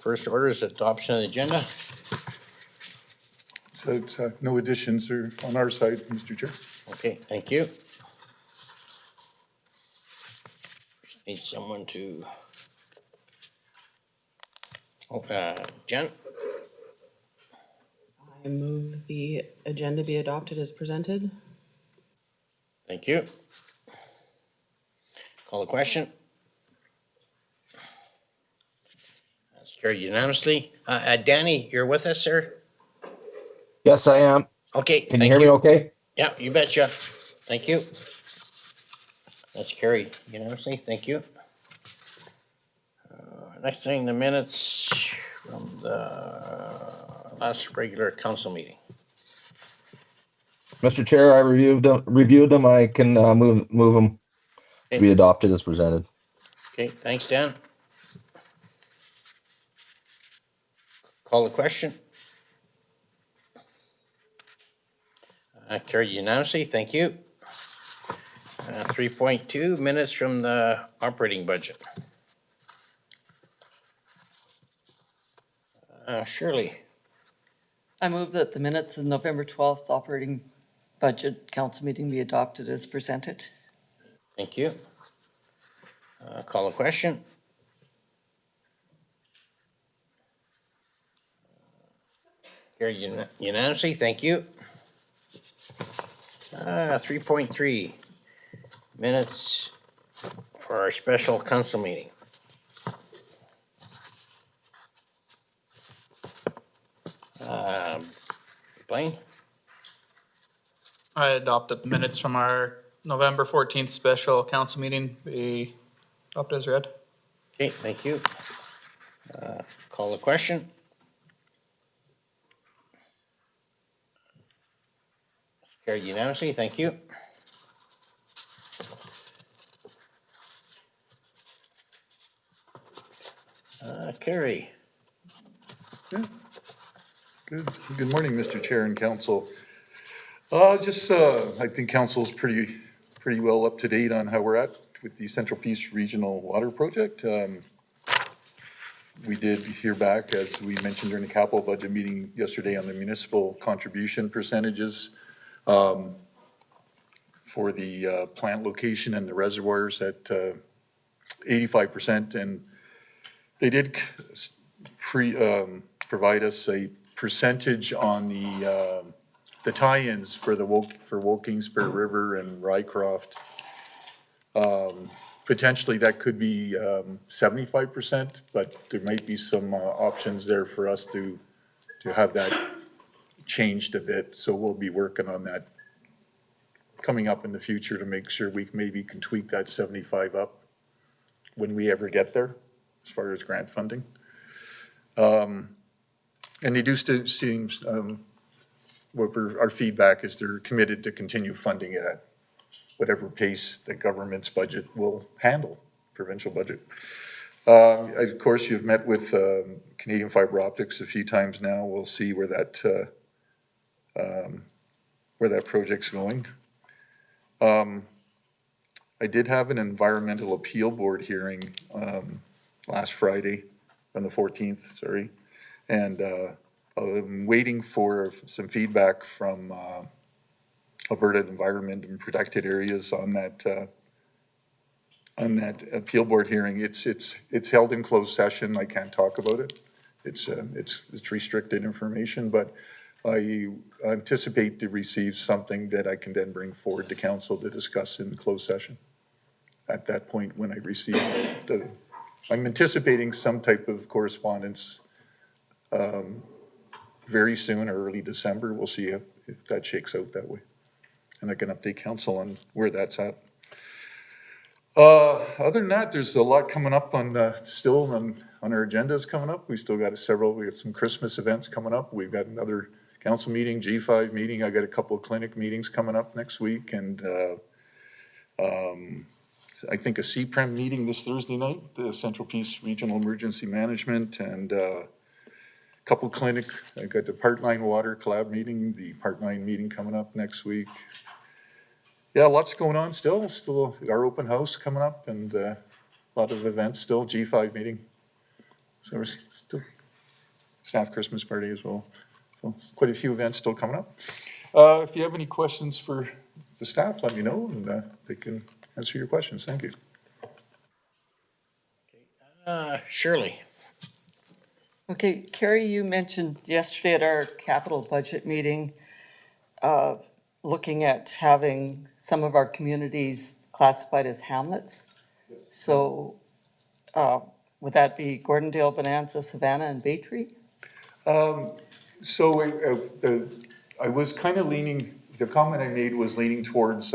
First order is adoption of the agenda. So it's no additions are on our side, Mr. Chair. Okay, thank you. Need someone to. Jen? I move the agenda be adopted as presented. Thank you. Call the question. That's carried unanimously. Danny, you're with us, sir? Yes, I am. Okay, Can you thank hear me okay? Yeah, you betcha. Thank you. That's carried unanimously. Thank you. Next thing, the minutes from the last regular council meeting. Mr. Chair, I reviewed them. I can move them to be adopted as presented. Okay, thanks, Dan. Call the question. Carried unanimously. Thank you. 3.2, minutes from the operating budget. Shirley. I move that the minutes of November 12th operating budget council meeting be adopted as presented. Thank you. Call the question. Carried unanimously. Thank you. 3.3, minutes for our special council meeting. Blaine? I adopted the minutes from our November 14th special council meeting be adopted as read. Okay, thank you. Call the question. Carried unanimously. Thank you. Carrie. Yeah. Good morning, Mr. Chair and Council. I think Council's pretty well up to date on how we're at with the Central Peace Regional Water Project. We did hear back, as we mentioned during the capital budget meeting yesterday, on the municipal contribution percentages for the plant location and the reservoirs at 85%, and they did provide us a percentage on the tie-ins for Wilkingsburg River and Rycroft. Potentially that could be 75%, but there might be some options there for us to have that changed a bit. So we'll be working on that coming up in the future to make sure we maybe can tweak that 75 up when we ever get there, as far as grant funding. And they do still seem, our feedback is they're committed to continue funding it at whatever pace the government's budget will handle, provincial budget. Of course, you've met with Canadian Fiber Optics a few times now. We'll see where that project's going. I did have an environmental appeal board hearing last Friday, on the 14th, sorry. And I'm waiting for some feedback from Alberta Environment and Protected Areas on that appeal board hearing. It's held in closed session. I can't talk about it. It's restricted information, but I anticipate to receive something that I can then bring forward to council to discuss in closed session. At that point, when I receive I'm anticipating some type of correspondence very soon, or early December. We'll see if that shakes out that way. And I can update council on where that's at. Other than that, there's a lot coming up still on our agendas coming up. We still got we got some Christmas events coming up. We've got another council meeting, G5 meeting. I got a couple of clinic meetings coming up next week, and I think a CPREM meeting this Thursday night, the Central Peace Regional Emergency Management, and a couple clinic. I got the Part 9 Water Collab meeting, the Part 9 meeting coming up next week. Yeah, lots going on still our open house coming up, and a lot of events still, G5 meeting. So we're still staff Christmas party as well. So quite a few events still coming up. If you have any questions for the staff, let me know and they can answer your questions. Thank you. Shirley. Okay, Carrie, you mentioned yesterday at our capital budget meeting, looking at having some of our communities classified as hamlets. So, would that be Gordondale, Bonanza, Savannah, and Baytree? So I was kind of leaning, the comment I made was leaning towards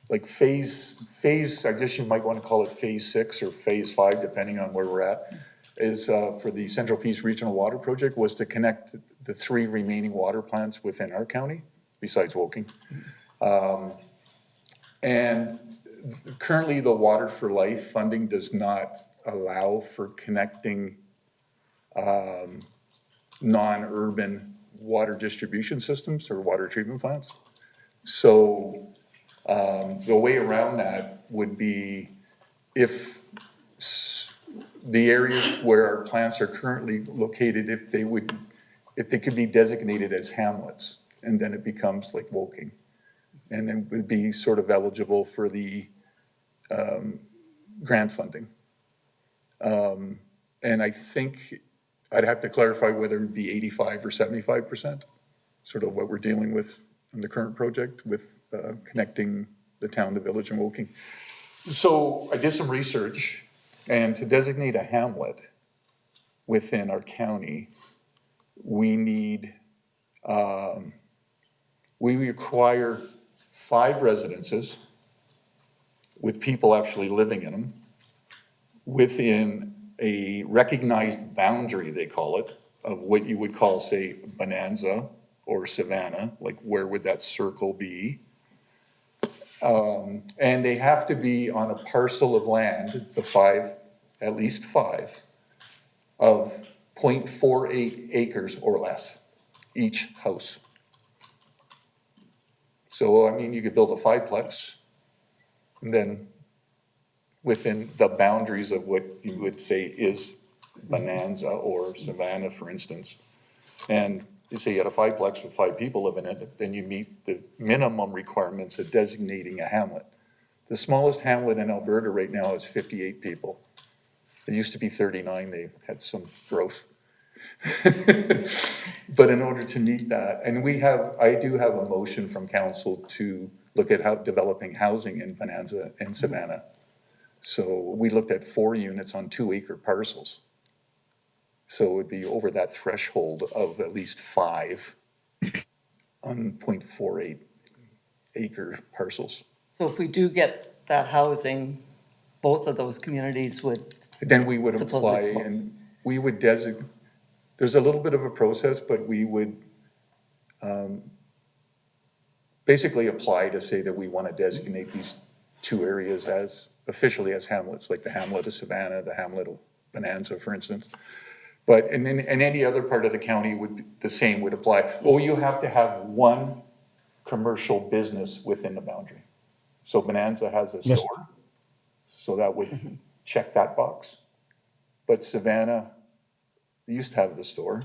like phase, I guess you might want to call it phase 6 or phase 5, depending on where we're at, is for the Central Peace Regional Water Project was to connect the 3 remaining water plants within our county, besides Woking. And currently the Water for Life funding does not allow for connecting non-urban water distribution systems or water treatment plants. So the way around that would be if the areas where our plants are currently located, if they could be designated as hamlets, and then it becomes like Woking. And then would be sort of eligible for the grant funding. And I think I'd have to clarify whether it'd be 85 or 75%, sort of what we're dealing with in the current project with connecting the town, the village, and Woking. So I did some research, and to designate a hamlet within our county, we need, we require 5 residences with people actually living in them within a recognized boundary, they call it, of what you would call, say, Bonanza or Savannah, like where would that circle be? And they have to be on a parcel of land, the 5, at least 5, of 0.48 acres or less, each house. So, I mean, you could build a 5-plex, and then within the boundaries of what you would say is Bonanza or Savannah, for instance. And you say you had a 5-plex with 5 people living in it, then you meet the minimum requirements of designating a hamlet. The smallest hamlet in Alberta right now is 58 people. It used to be 39, they had some growth. But in order to meet that, and I do have a motion from council to look at how developing housing in Bonanza and Savannah. So we looked at 4 units on 2-acre parcels. So it would be over that threshold of at least 5 on 0.48 acre parcels. So if we do get that housing, both of those communities would, Then we would apply Supposedly. and we would designate, there's a little bit of a process, but we would basically apply to say that we want to designate these 2 areas as officially as hamlets, like the hamlet of Savannah, the hamlet of Bonanza, for instance. But in any other part of the county would the same would apply. Oh, you have to have 1 commercial business within the boundary. So Bonanza has a Yes. store, so that would check that box. But Savannah used to have the store,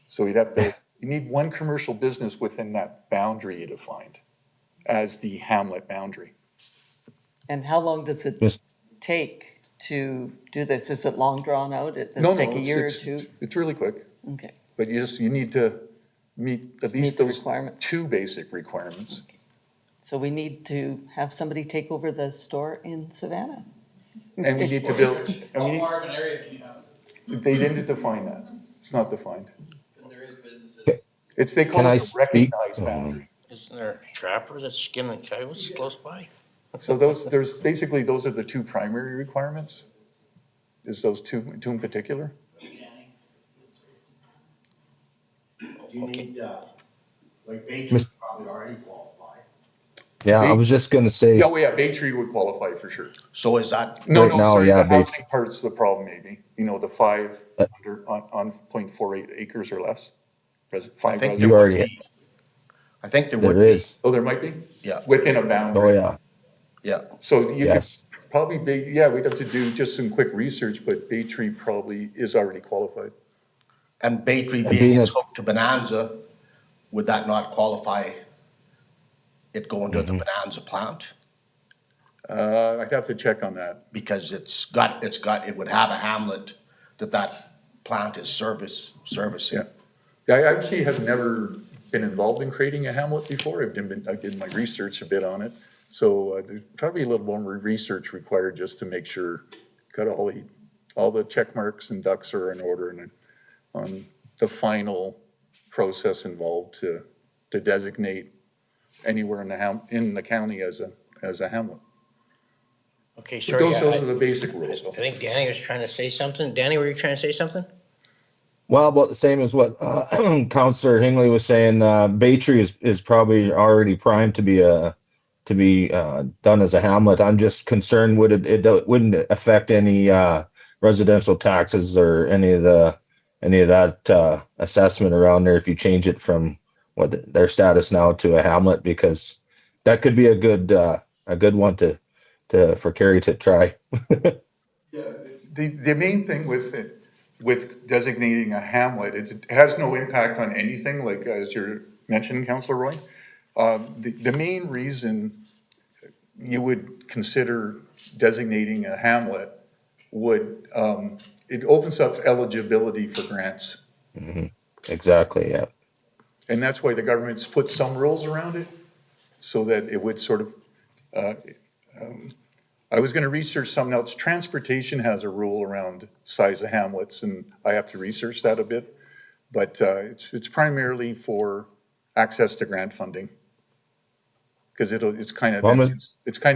so you need 1 commercial business within that boundary you defined as the hamlet boundary. and how long does it Yes. take to do this? Is it long drawn out? Does No, it take a it's- year or it's- 2? It's really quick, Okay, but you need to meet at least Meet the those requirement. 2 basic requirements. so we need to have somebody take over the store in Savannah? And we need to build, and How we need, far of an area can you have? they didn't define that. It's not defined. Because there is businesses. They call Can I it a speak? recognized boundary. Isn't there a trapper that's skinning coyotes close by? So there's basically, those are the 2 primary requirements. Is those two in particular? You need, like Baytree probably already qualified. Yeah, I was just gonna say, Yeah, well, yeah, Baytree would qualify for sure. So is that, No, Right no, now, sorry, yeah, the housing part's the problem maybe. You know, the 5 under, on 0.48 acres or less. 5 think you residents. already, I think there would there be. is. Oh, there might be? Yeah. Within a Oh, boundary. yeah. Yeah, So you could Yes. probably be, yeah, we'd have to do just some quick research, but Bay Tree probably is already qualified. and Bay Tree And being being it's a- hooked to Bonanza, would that not qualify it going to the Bonanza plant? I'd have to check on that. Because it would have a hamlet that plant is servicing. Yeah. Yeah, I actually have never been involved in creating a hamlet before. I did my research a bit on it. So there's probably a little more research required just to make sure got all the check marks and ducks are in order and on the final process involved to designate anywhere in the county as a hamlet. Okay, But sorry, those are I the basic rules. I think Danny was trying to say something. Danny, were you trying to say something? Well, about the same as what Councillor Hingley was saying. Bay Tree is probably already primed to be done as a hamlet. I'm just concerned would it wouldn't affect any residential taxes or any of that assessment around there if you change it from what their status now to a hamlet, because that could be a good one to for Kerry to try. The main thing with designating a hamlet, it has no impact on anything, like as you're mentioning, Councillor Roy. The main reason you would consider designating a hamlet would, it opens up eligibility for grants. Exactly. Yeah. And that's why the government's put some rules around it, so that it would sort of, I was gonna research something else. Transportation has a rule around size of hamlets, and I have to research that a bit. But it's primarily for access to grant funding. Because it's kind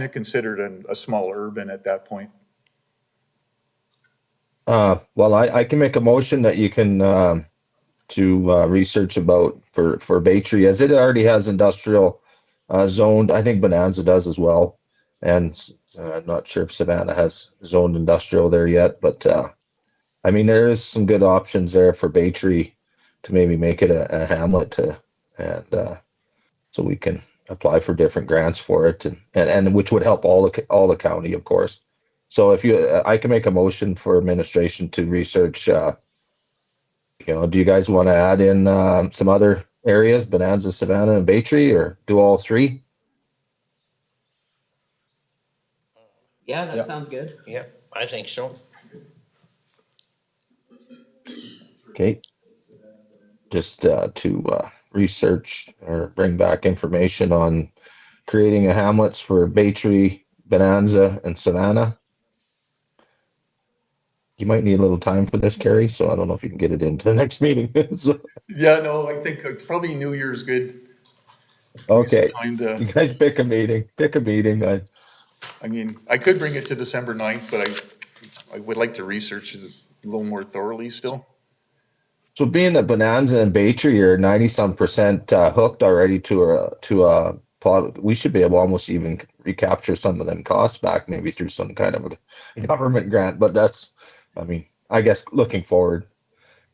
of considered a small urban at that point. Well, I can make a motion that you can to research about for Bay Tree, as it already has industrial zoned. I think Bonanza does as well, and I'm not sure if Savannah has zoned industrial there yet. But I mean, there is some good options there for Bay Tree to maybe make it a hamlet and so we can apply for different grants for it, and which would help all the county, of course. So if I can make a motion for administration to research. Do you guys want to add in some other areas, Bonanza, Savannah, and Bay Tree, or do all three? Yeah, that Yeah. sounds good. Yep, I think so. Okay. Just to research or bring back information on creating a hamlets for Bay Tree, Bonanza, and Savannah. You might need a little time for this, Kerry, so I don't know if you can get it into the next meeting. So, Yeah, no, I think probably New Year's good. okay. Some time You to, guys pick a meeting. Pick a meeting. I mean, I could bring it to December 9th, but I would like to research it a little more thoroughly still. So being that Bonanza and Bay Tree are 90-some% hooked already to a plot, we should be able to almost even recapture some of them costs back, maybe through some kind of a government grant. But I mean, I guess looking forward,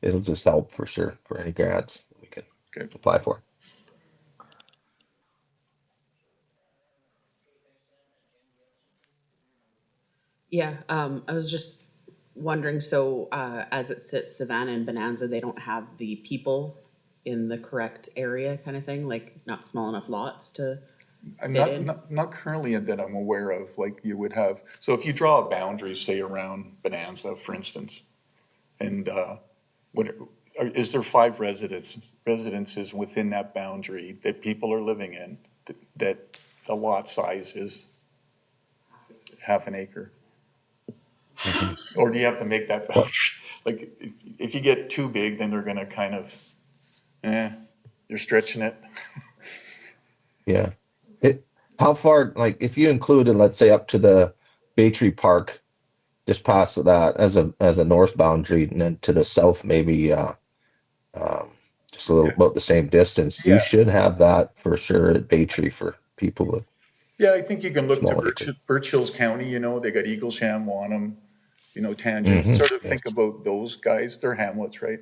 it'll just help for sure for any grants we can apply for. Yeah, I was just wondering, so as it sits, Savannah and Bonanza, they don't have the people in the correct area kind of thing, like not small enough lots to I'm fit in? not currently that I'm aware of, like you would have, so if you draw a boundary, say around Bonanza, for instance, and is there 5 residences within that boundary that people are living in, that the lot size is half an acre? Or do you have to make that boundary? Like, if you get too big, then they're gonna kind of, you're stretching it. Yeah. How far, like if you included, let's say up to the Bay Tree Park, just past that as a north boundary, and then to the south, maybe just a little about the same distance. Yeah. You should have that for sure at Bay Tree for people with Yeah, I think you can look to Small acre. Birch Hills County, they got Eaglesham, Wanham, Tangent, sort of Yeah. think about those guys, they're hamlets, right?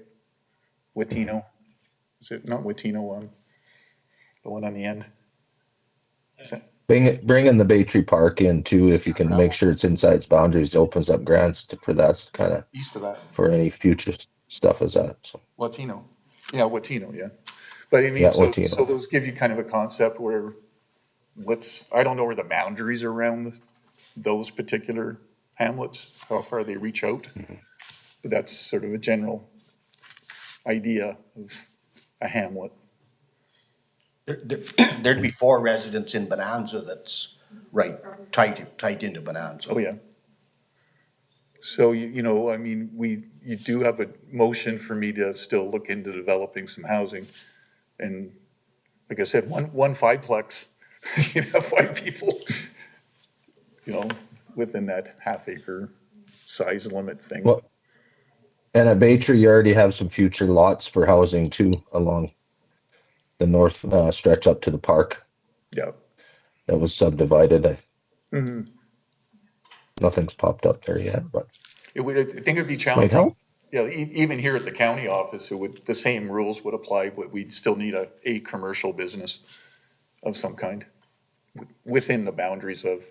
Watino, is it not Watino, the one on the end? Bring in the Bay Tree Park in too, if you can make sure it's inside its boundaries, it opens up grants for that kind of, East of that, for any future stuff as that, so. Latino. Yeah, Latino, yeah. But I mean, Yeah, so Latino. those give you kind of a concept where I don't know where the boundaries are around those particular hamlets, how far they reach out. But that's sort of a general idea of a hamlet. There'd be 4 residents in Bonanza that's right, tight into Bonanza. Oh, yeah. So, you know, I mean, you do have a motion for me to still look into developing some housing. And like I said, one fiveplex, you'd have 5 people, you know, within that half-acre size limit thing. Well, and at Bay Tree, you already have some future lots for housing too, along the north stretch up to the park Yeah. that was subdivided. Mhm. Nothing's popped up there yet, but I think it'd be might challenging. help. Yeah, even here at the county office, the same rules would apply, but we'd still need a commercial business of some kind within the boundaries of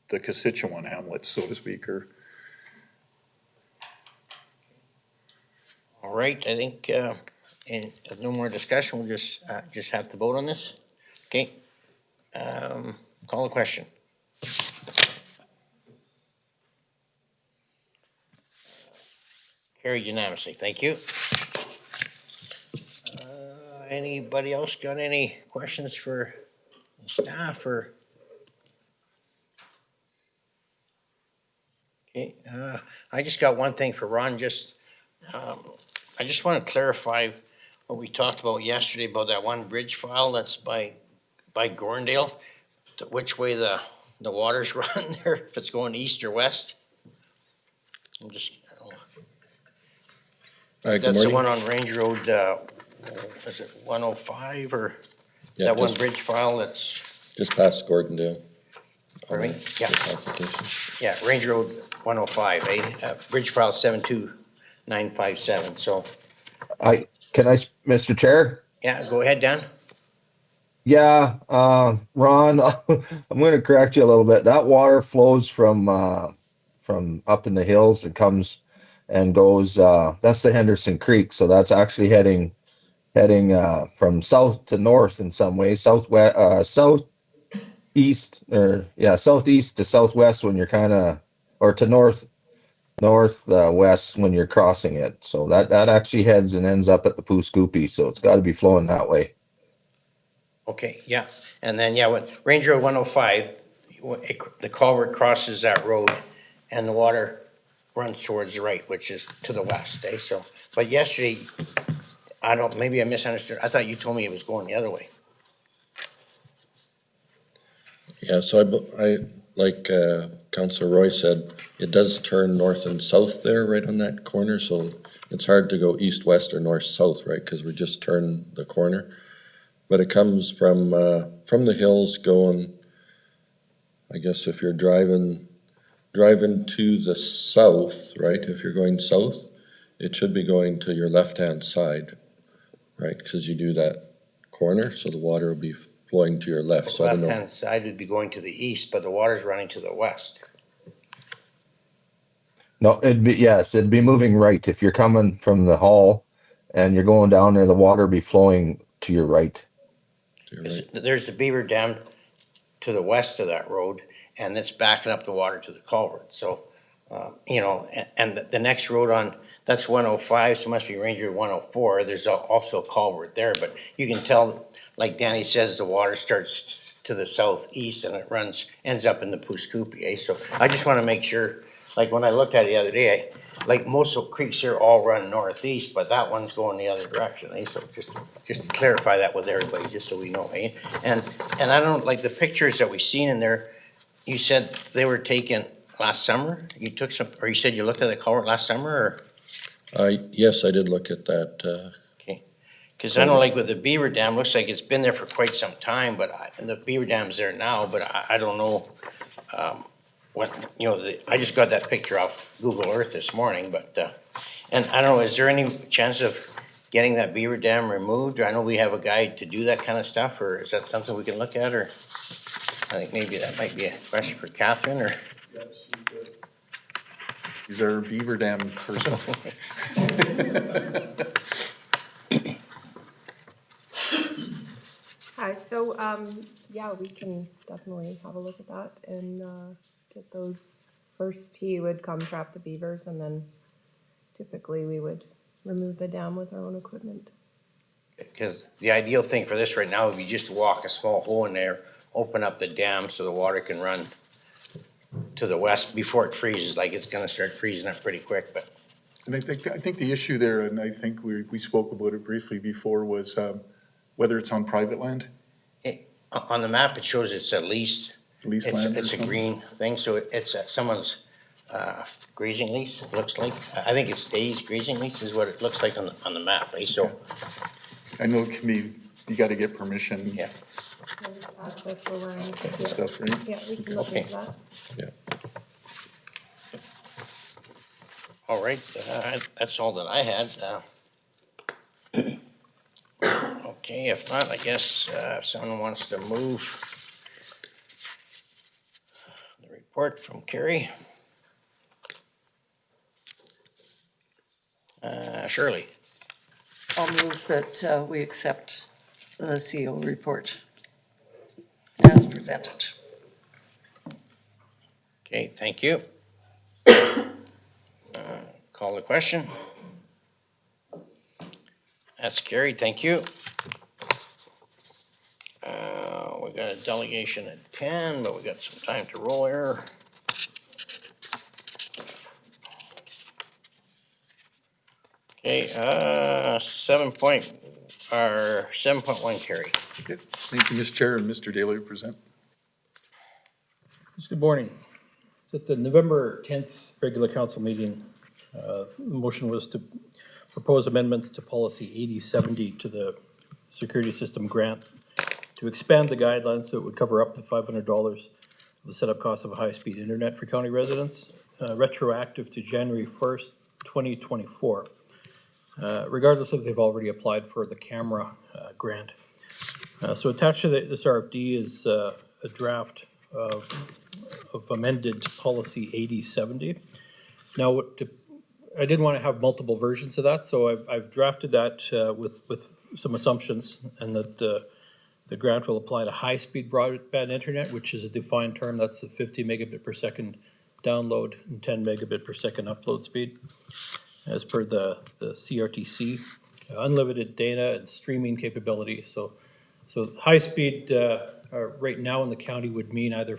the Casitchuan hamlet, so to speak, or. All right, I think, and if no more discussion, we'll just have to vote on this. Okay. Call the question. Carried unanimously, thank you. Anybody else got any questions for staff or? Okay, I just got one thing for Ron, I just want to clarify what we talked about yesterday about that one bridge file that's by Gorndale, which way the waters run there, if it's going east or west. I'm just, Good that's the morning. one on Range Road, is it 105 or Yeah, that one just, bridge file that's, just past Gordondale. pardon me? Yeah, This application. yeah, Range Road 105, bridge file 72957, so, Mr. Chair? yeah, go ahead, Dan. Yeah, Ron, I'm gonna correct you a little bit. That water flows from up in the hills and comes and goes, that's the Henderson Creek. So that's actually heading from south to north in some ways, southeast to southwest when you're or to northwest when you're crossing it. So that actually heads and ends up at the Poo Scoopy. So it's got to be flowing that way. Okay, yeah, and then, yeah, with Range Road 105, the culvert crosses that road and the water runs towards the right, which is to the west, so, but yesterday, maybe I misunderstood, I thought you told me it was going the other way. Yeah, so like Councillor Roy said, it does turn north and south there, right on that corner, so it's hard to go east-west or north-south, right, because we just turn the corner. But it comes from the hills going, I guess if you're driving to the south, right? If you're going south, it should be going to your left-hand side, right? Because you do that corner, so the water will be flowing to your left. So The I don't know. left-hand side would be going to the east, but the water's running to the west. No, it'd be moving right. If you're coming from the hall and you're going down there, the water would be flowing to your right. To your right. There's the Beaver Dam to the west of that road, and it's backing up the water to the culvert, so, and the next road on, that's 105, so it must be Ranger 104, there's also a culvert there, but you can tell, like Danny says, the water starts to the southeast and it ends up in the Poo Scoopy, so I just wanna make sure, like when I looked at it the other day, like most of the creeks here all run northeast, but that one's going the other direction, so just to clarify that with everybody, just so we know, And I don't, like the pictures that we've seen in there, you said they were taken last summer? You took some, or you said you looked at the culvert last summer, or? Yes, I did look at that. Okay, because I know like with the Beaver Dam, looks like it's been there for quite some time, and the Beaver Dam's there now, but I don't know, I just got that picture off Google Earth this morning, but, and I don't know, is there any chance of getting that Beaver Dam removed? Or I know we have a guy to do that kind of stuff, or is that something we can look at, or? I think maybe that might be a question for Catherine or. He's our beaver dam person. Hi, so, yeah, we can definitely have a look at that and, get those. First, he would come trap the beavers and then typically we would remove the dam with our own equipment. Because the ideal thing for this right now would be just to walk a small hole in there, open up the dam so the water can run to the west before it freezes, like it's gonna start freezing up pretty quick, but And I think the issue there, and I think we spoke about it briefly before, was whether it's on private land, on the map, it shows it's at least, leased land or it's a something. green thing, so it's someone's grazing lease, it looks like. I think it's Dave's grazing lease is what it looks like on the map, right? So, I know it can be, you gotta get permission yeah. Access the land. and stuff, right? Yeah, we can look Okay. into that. All right, that's all that I had. Okay, if not, I guess if someone wants to move the report from Kerry. Shirley, I'll move that we accept the CEO report as presented. okay, thank you. Call the question. That's carried, thank you. We got a delegation at 10, but we got some time to roll here. Okay, 7.1 carry. Okay. Thank you, Mr. Chair, and Mr. Daly to present. Good morning. So at the November 10th regular council meeting, the motion was to propose amendments to policy 8070 to the security system grant to expand the guidelines so it would cover up to $500 of the setup cost of a high-speed internet for county residents, retroactive to January 1st, 2024, regardless if they've already applied for the camera grant. So attached to this RFD is a draft of amended policy 8070. Now, I didn't want to have multiple versions of that, so I've drafted that with some assumptions, and that the grant will apply to high-speed broadband internet, which is a defined term. That's the 50 megabit per second download and 10 megabit per second upload speed, as per the CRTC. Unlimited data and streaming capability. So high-speed right now in the county would mean either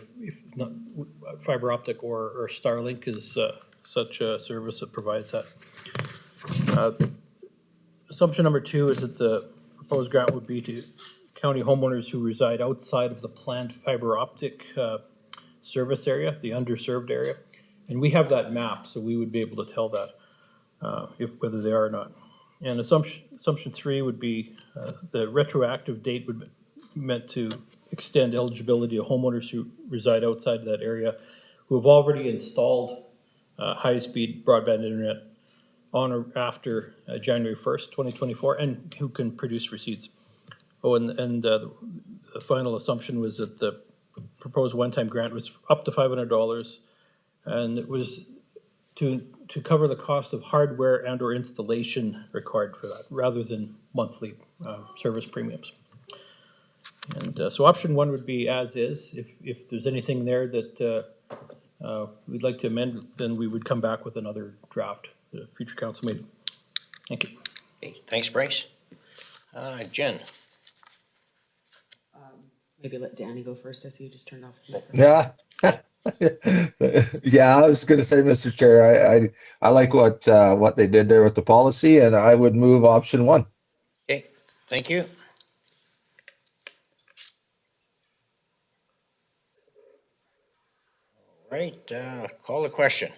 fiber optic or Starlink is such a service that provides that. Assumption number 2 is that the proposed grant would be to county homeowners who reside outside of the planned fiber optic service area, the underserved area. And we have that map, so we would be able to tell that whether they are or not. And assumption 3 would be the retroactive date would be meant to extend eligibility to homeowners who reside outside that area who have already installed high-speed broadband internet on or after January 1st, 2024, and who can produce receipts. Oh, and the final assumption was that the proposed one-time grant was up to $500, and it was to cover the cost of hardware and or installation required for that, rather than monthly service premiums. And so option 1 would be as is. If there's anything there that we'd like to amend, then we would come back with another draft at a future council meeting. Thank you. Okay, thanks, Bryce. Jen, Maybe let Danny go first. I see you just turned off. Yeah. Yeah, I was gonna say, Mr. Chair, I like what they did there with the policy, and I would move option 1. okay, thank you. All right, call the question.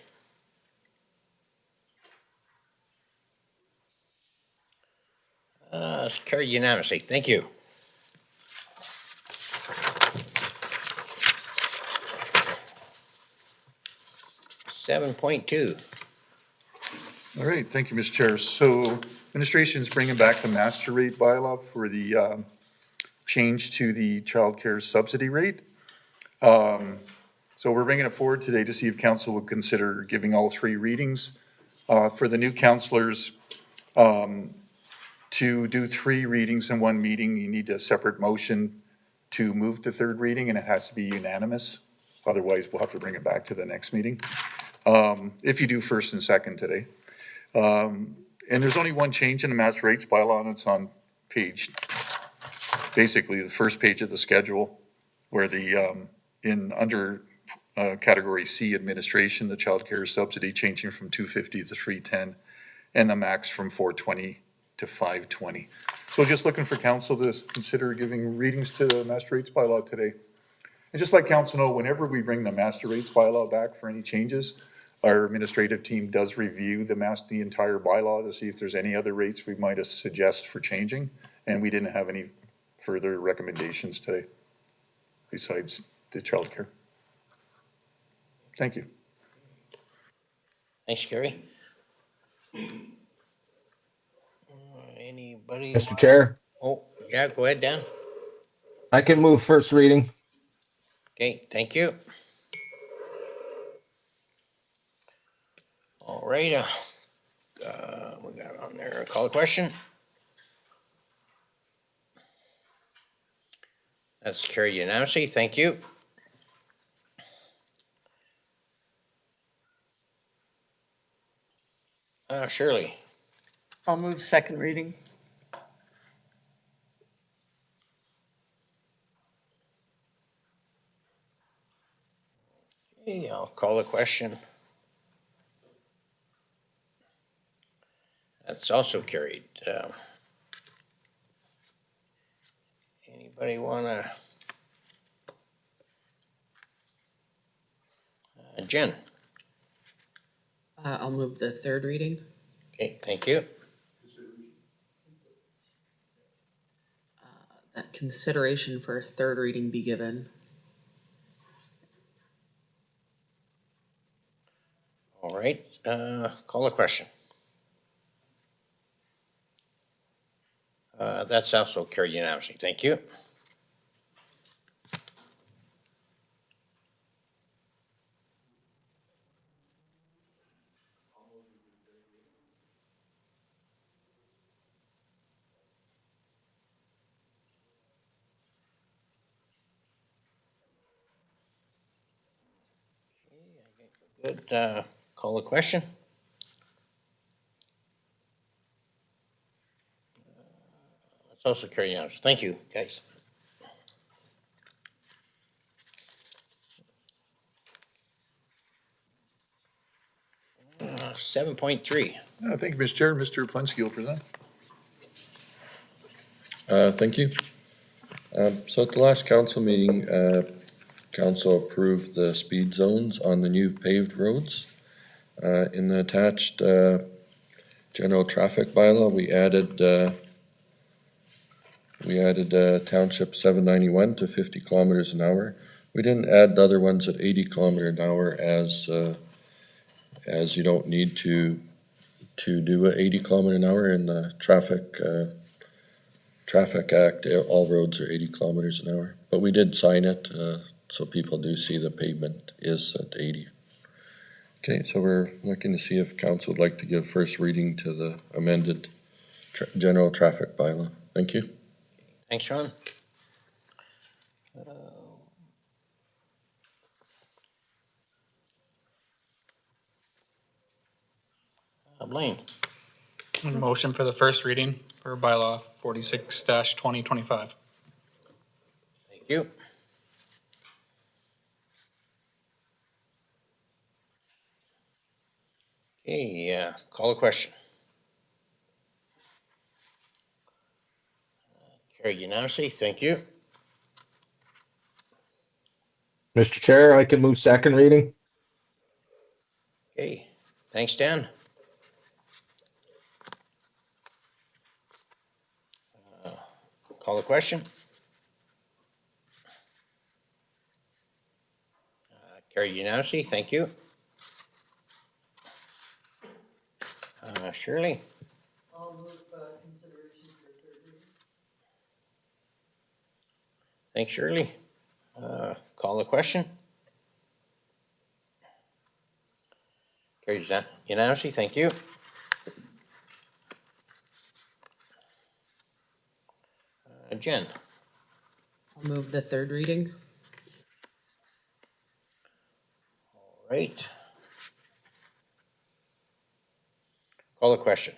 It's carried unanimously, thank you. Seven point 2. All right, thank you, Mr. Chair. So administration's bringing back the master rate bylaw for the change to the childcare subsidy rate. So we're bringing it forward today to see if council would consider giving all three readings. For the new councilors, to do three readings in one meeting, you need a separate motion to move to third reading, and it has to be unanimous. Otherwise, we'll have to bring it back to the next meeting, if you do first and second today. And there's only one change in the master rates bylaw, and it's on basically the first page of the schedule, where under category C, administration, the childcare subsidy changing from 250 to 310, and the max from 420 to 520. So just looking for council to consider giving readings to the master rates bylaw today. And just let council know, whenever we bring the master rates bylaw back for any changes, our administrative team does review the entire bylaw to see if there's any other rates we might suggest for changing. And we didn't have any further recommendations today besides the childcare. Thank you. Thanks, Gary. Anybody? Mr. Chair, Oh, yeah, go ahead, Dan. I can move first reading. Okay, thank you. All right, we got on there, call a question. That's carried unanimously, thank you. Shirley, I'll move second reading. okay, I'll call the question. That's also carried. Anybody wanna? Jen? I'll move the third reading. Okay, thank you. That consideration for a third reading be given. All right, call the question. That's also carried unanimously, thank you. Good, call the question. That's also carried unanimously, thank you, guys. 7.3. Thank you, Mr. Chair. Mr. Plansky will present. Thank you. So at the last council meeting, council approved the speed zones on the new paved roads. In the attached general traffic bylaw, we added township 791 to 50 kilometers an hour. We didn't add the other ones at 80 kilometer an hour as you don't need to do a 80 kilometer an hour in the Traffic Act. All roads are 80 kilometers an hour, but we did sign it so people do see the pavement is at 80. Okay, so we're looking to see if council would like to give first reading to the amended general traffic bylaw. Thank you. Thanks, Sean. Blaine. Motion for the first reading for bylaw 46-2025. Thank you. Okay, call a question. Carried unanimously, thank you. Mr. Chair, I can move second reading. Okay, thanks, Dan. Call the question. Carried unanimously, thank you. Shirley. I'll move consideration for third reading. Thanks, Shirley. Call the question. Carries unanimously, thank you. Jen, I'll move the third reading. right. Call the question.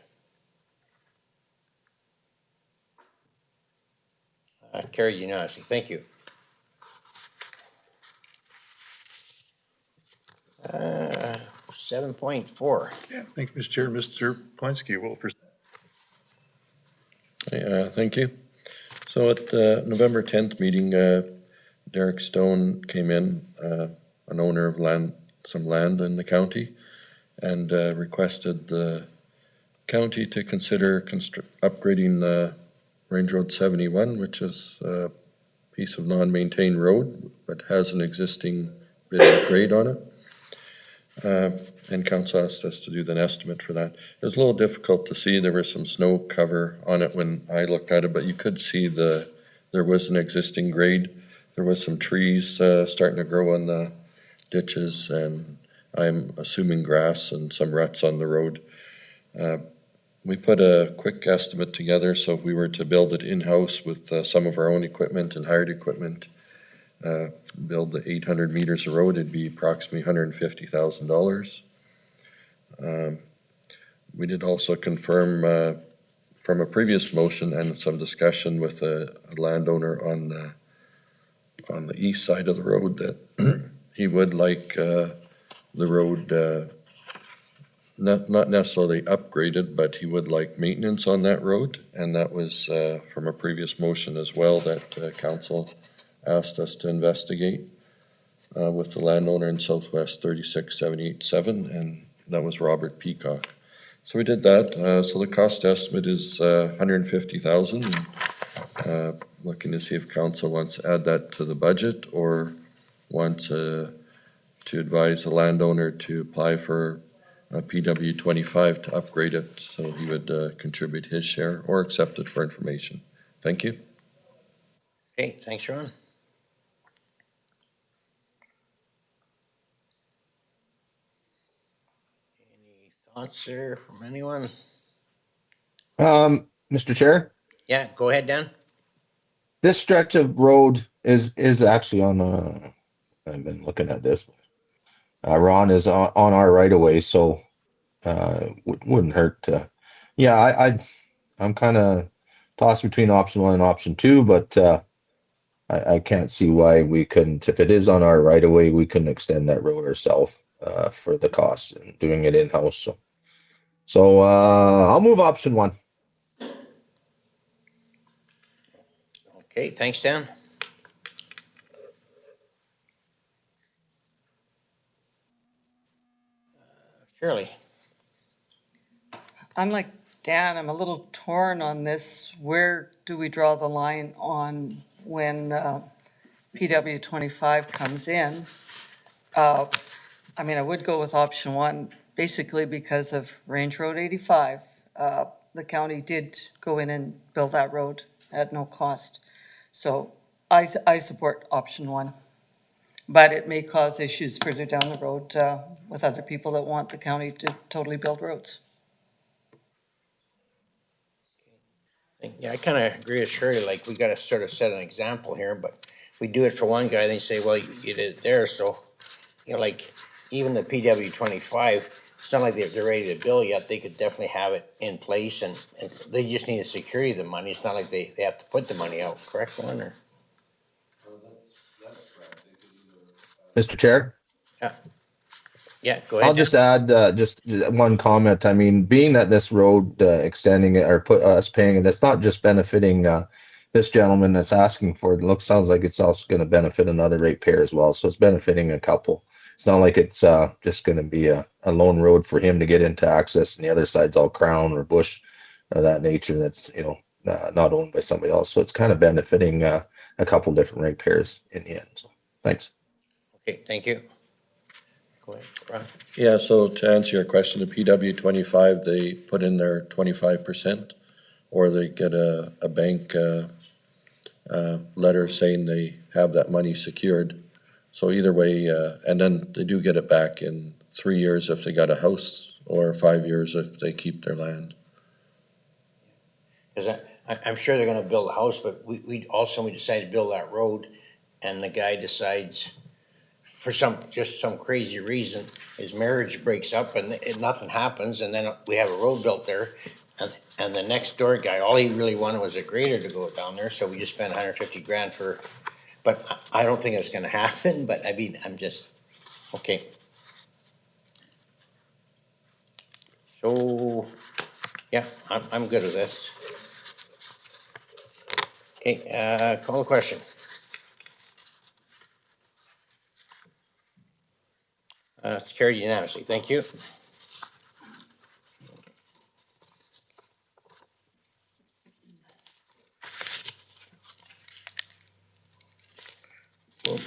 Carried unanimously, thank you. 7.4. Yeah, thank you, Mr. Chair. Mr. Plansky will present. Thank you. So at the November 10th meeting, Derek Stone came in, an owner of some land in the county, and requested the county to consider upgrading Range Road 71, which is a piece of non-maintained road, but has an existing bit of grade on it. And council asked us to do an estimate for that. It was a little difficult to see. There was some snow cover on it when I looked at it, but you could see there was an existing grade. There was some trees starting to grow on the ditches, and I'm assuming grass and some ruts on the road. We put a quick estimate together, so if we were to build it in-house with some of our own equipment and hired equipment, build the 800 meters of road, it'd be approximately $150,000. We did also confirm from a previous motion and some discussion with a landowner on the east side of the road that he would like the road not necessarily upgraded, but he would like maintenance on that road, and that was from a previous motion as well that council asked us to investigate with the landowner in Southwest 36787, and that was Robert Peacock. So we did that. So the cost estimate is $150,000. Looking to see if council wants to add that to the budget or wants to advise the landowner to apply for a PW 25 to upgrade it, so he would contribute his share or accept it for information. Thank you. Okay, thanks, Ron. Any thoughts there from anyone? Mr. Chair, Yeah, go ahead, Dan. this stretch of road is actually on, I've been looking at this. Ron is on our right of way, so wouldn't hurt to, yeah, I'm kind of tossed between option 1 and option 2, but I can't see why we couldn't, if it is on our right of way, we couldn't extend that road ourselves for the cost and doing it in-house. So I'll move option 1. Okay, thanks, Dan. Shirley. I'm like Dan, I'm a little torn on this. Where do we draw the line on when PW 25 comes in? I mean, I would go with option 1, basically because of Range Road 85. The county did go in and build that road at no cost. So I support option 1. But it may cause issues further down the road with other people that want the county to totally build roads. Yeah, I kind of agree with Shirley, like, we gotta sort of set an example here, but if we do it for one guy, then you say, well, you did it there, so, you know, like, even the PW 25, it's not like they're ready to bill yet, they could definitely have it in place, and they just need to secure the money, it's not like they have to put the money out, correct, Ron, or? Mr. Chair? Yeah, go ahead. I'll just add just one comment. I mean, being that this road extending it or put us paying it, it's not just benefiting this gentleman that's asking for it. Sounds like it's also going to benefit another ratepayer as well. So it's benefiting a couple. It's not like it's just going to be a lone road for him to get into access, and the other side's all Crown or Bush of that nature. That's not owned by somebody else. So it's kind of benefiting a couple different ratepayers in the end. So thanks. Okay, thank you. Go ahead, Ron. Yeah, so to answer your question, the PW 25, they put in their 25%, or they get a bank letter saying they have that money secured. So either way, and then they do get it back in 3 years if they got a house, or 5 years if they keep their land. Cause I'm sure they're gonna build a house, but we decided to build that road, and the guy decides, for just some crazy reason, his marriage breaks up and nothing happens, and then we have a road built there. And the next door guy, all he really wanted was a grader to go down there, so we just spent $150,000 but I don't think it's gonna happen, but I mean, I'm just, okay. So, yeah, I'm good with this. Okay, call the question. It's carried unanimously, thank you.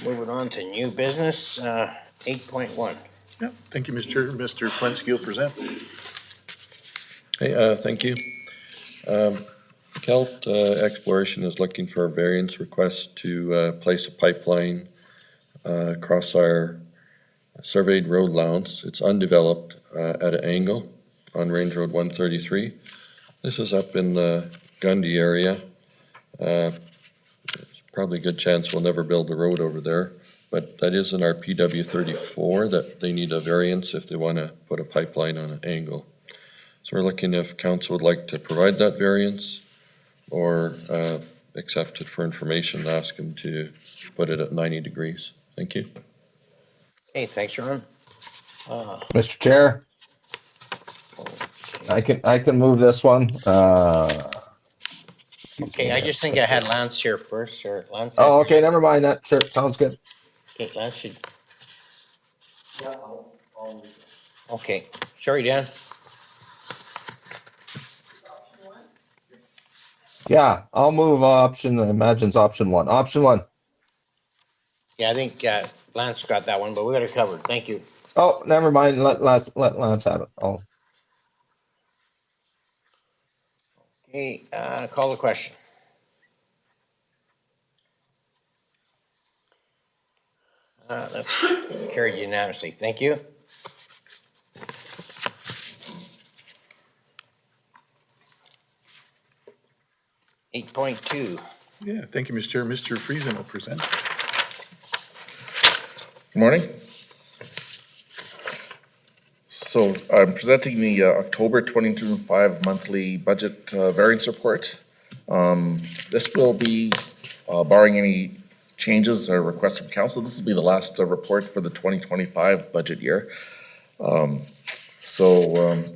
Moving on to new business, 8.1. Yeah, thank you, Mr. Chair. Mr. Flinski will present. Hey, thank you. Kelt Exploration is looking for a variance request to place a pipeline across our surveyed road allowance. It's undeveloped at an angle on Range Road 133. This is up in the Gundy area. There's probably a good chance we'll never build a road over there, but that is in our PW 34 that they need a variance if they want to put a pipeline on an angle. So we're looking if council would like to provide that variance or accept it for information and ask them to put it at 90 degrees. Thank you. Okay, thanks, Ron. Mr. Chair, I can move this one. Okay, I just think I had Lance here first, or Lance. Oh, okay, never mind that. Sure, sounds good. Okay, Lance should. Okay, sorry, Dan. Yeah, I'll move option, imagines option one. Option one. Yeah, I think Lance got that one, but we got it covered, thank you. Oh, never mind. Let Lance have it. Oh, Okay, call the question. That's carried unanimously, thank you. Eight point two. Yeah, thank you, Mr. Chair. Mr. Friesen will present. Good morning. So I'm presenting the October 2025 monthly budget variance report. This will be, barring any changes or requests from council, this will be the last report for the 2025 budget year. The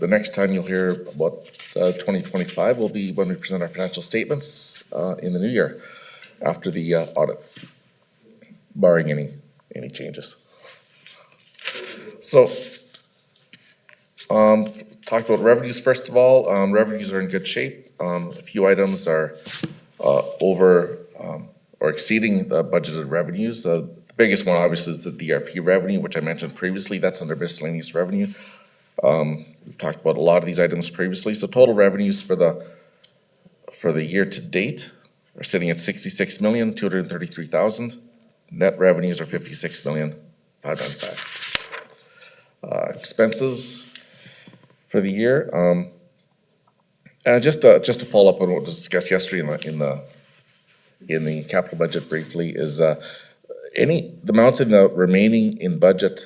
next time you'll hear about 2025 will be when we present our financial statements in the new year after the audit, barring any changes. So, talk about revenues first of all. Revenues are in good shape. A few items are over or exceeding the budgeted revenues. The biggest one obviously is the DRP revenue, which I mentioned previously. That's under miscellaneous revenue. We've talked about a lot of these items previously. So total revenues for the year to date are sitting at $66,233,000. Net revenues are $56,595,000. Expenses for the year, just to follow up on what was discussed yesterday in the capital budget briefly, is the amounts in the remaining in budget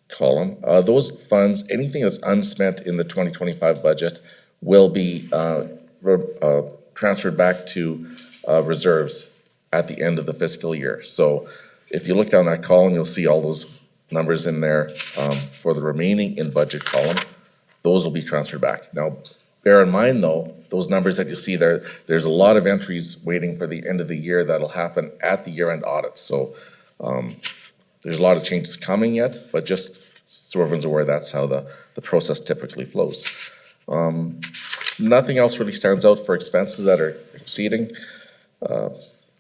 column, those funds, anything that's unspent in the 2025 budget will be transferred back to reserves at the end of the fiscal year. So if you look down that column, you'll see all those numbers in there for the remaining in budget column. Those will be transferred back. Now, bear in mind though, those numbers that you see there, there's a lot of entries waiting for the end of the year that'll happen at the year-end audit. So there's a lot of changes coming yet, but just so everyone's aware, that's how the process typically flows. Nothing else really stands out for expenses that are exceeding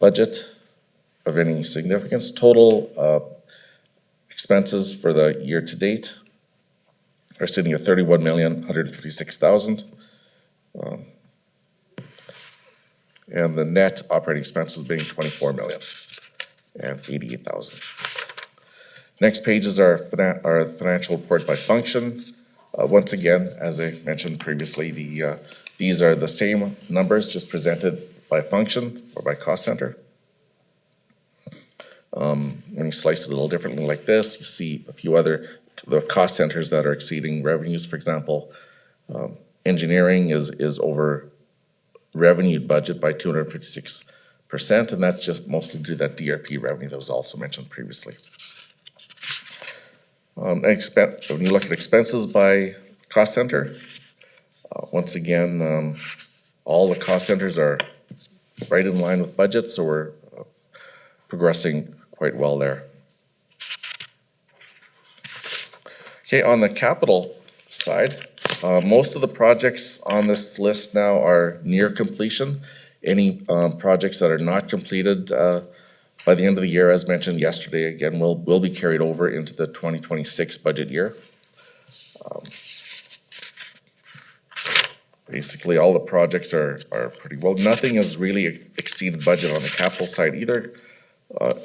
budget of any significance. Total expenses for the year to date are sitting at $31,156,000. and the net operating expenses being 24 million and 88,000. Next page is our financial report by function. Once again, as I mentioned previously, these are the same numbers, just presented by function or by cost center. When you slice it a little differently like this, you see a few other the cost centers that are exceeding revenues. For example, engineering is over revenued budget by 256%, and that's just mostly due to that DRP revenue that was also mentioned previously. When you look at expenses by cost center, once again, all the cost centers are right in line with budget, so we're progressing quite well there. Okay, on the capital side, most of the projects on this list now are near completion. Any projects that are not completed by the end of the year, as mentioned yesterday, again, will be carried over into the 2026 budget year. Basically, all the projects are pretty well. Nothing has really exceeded budget on the capital side either.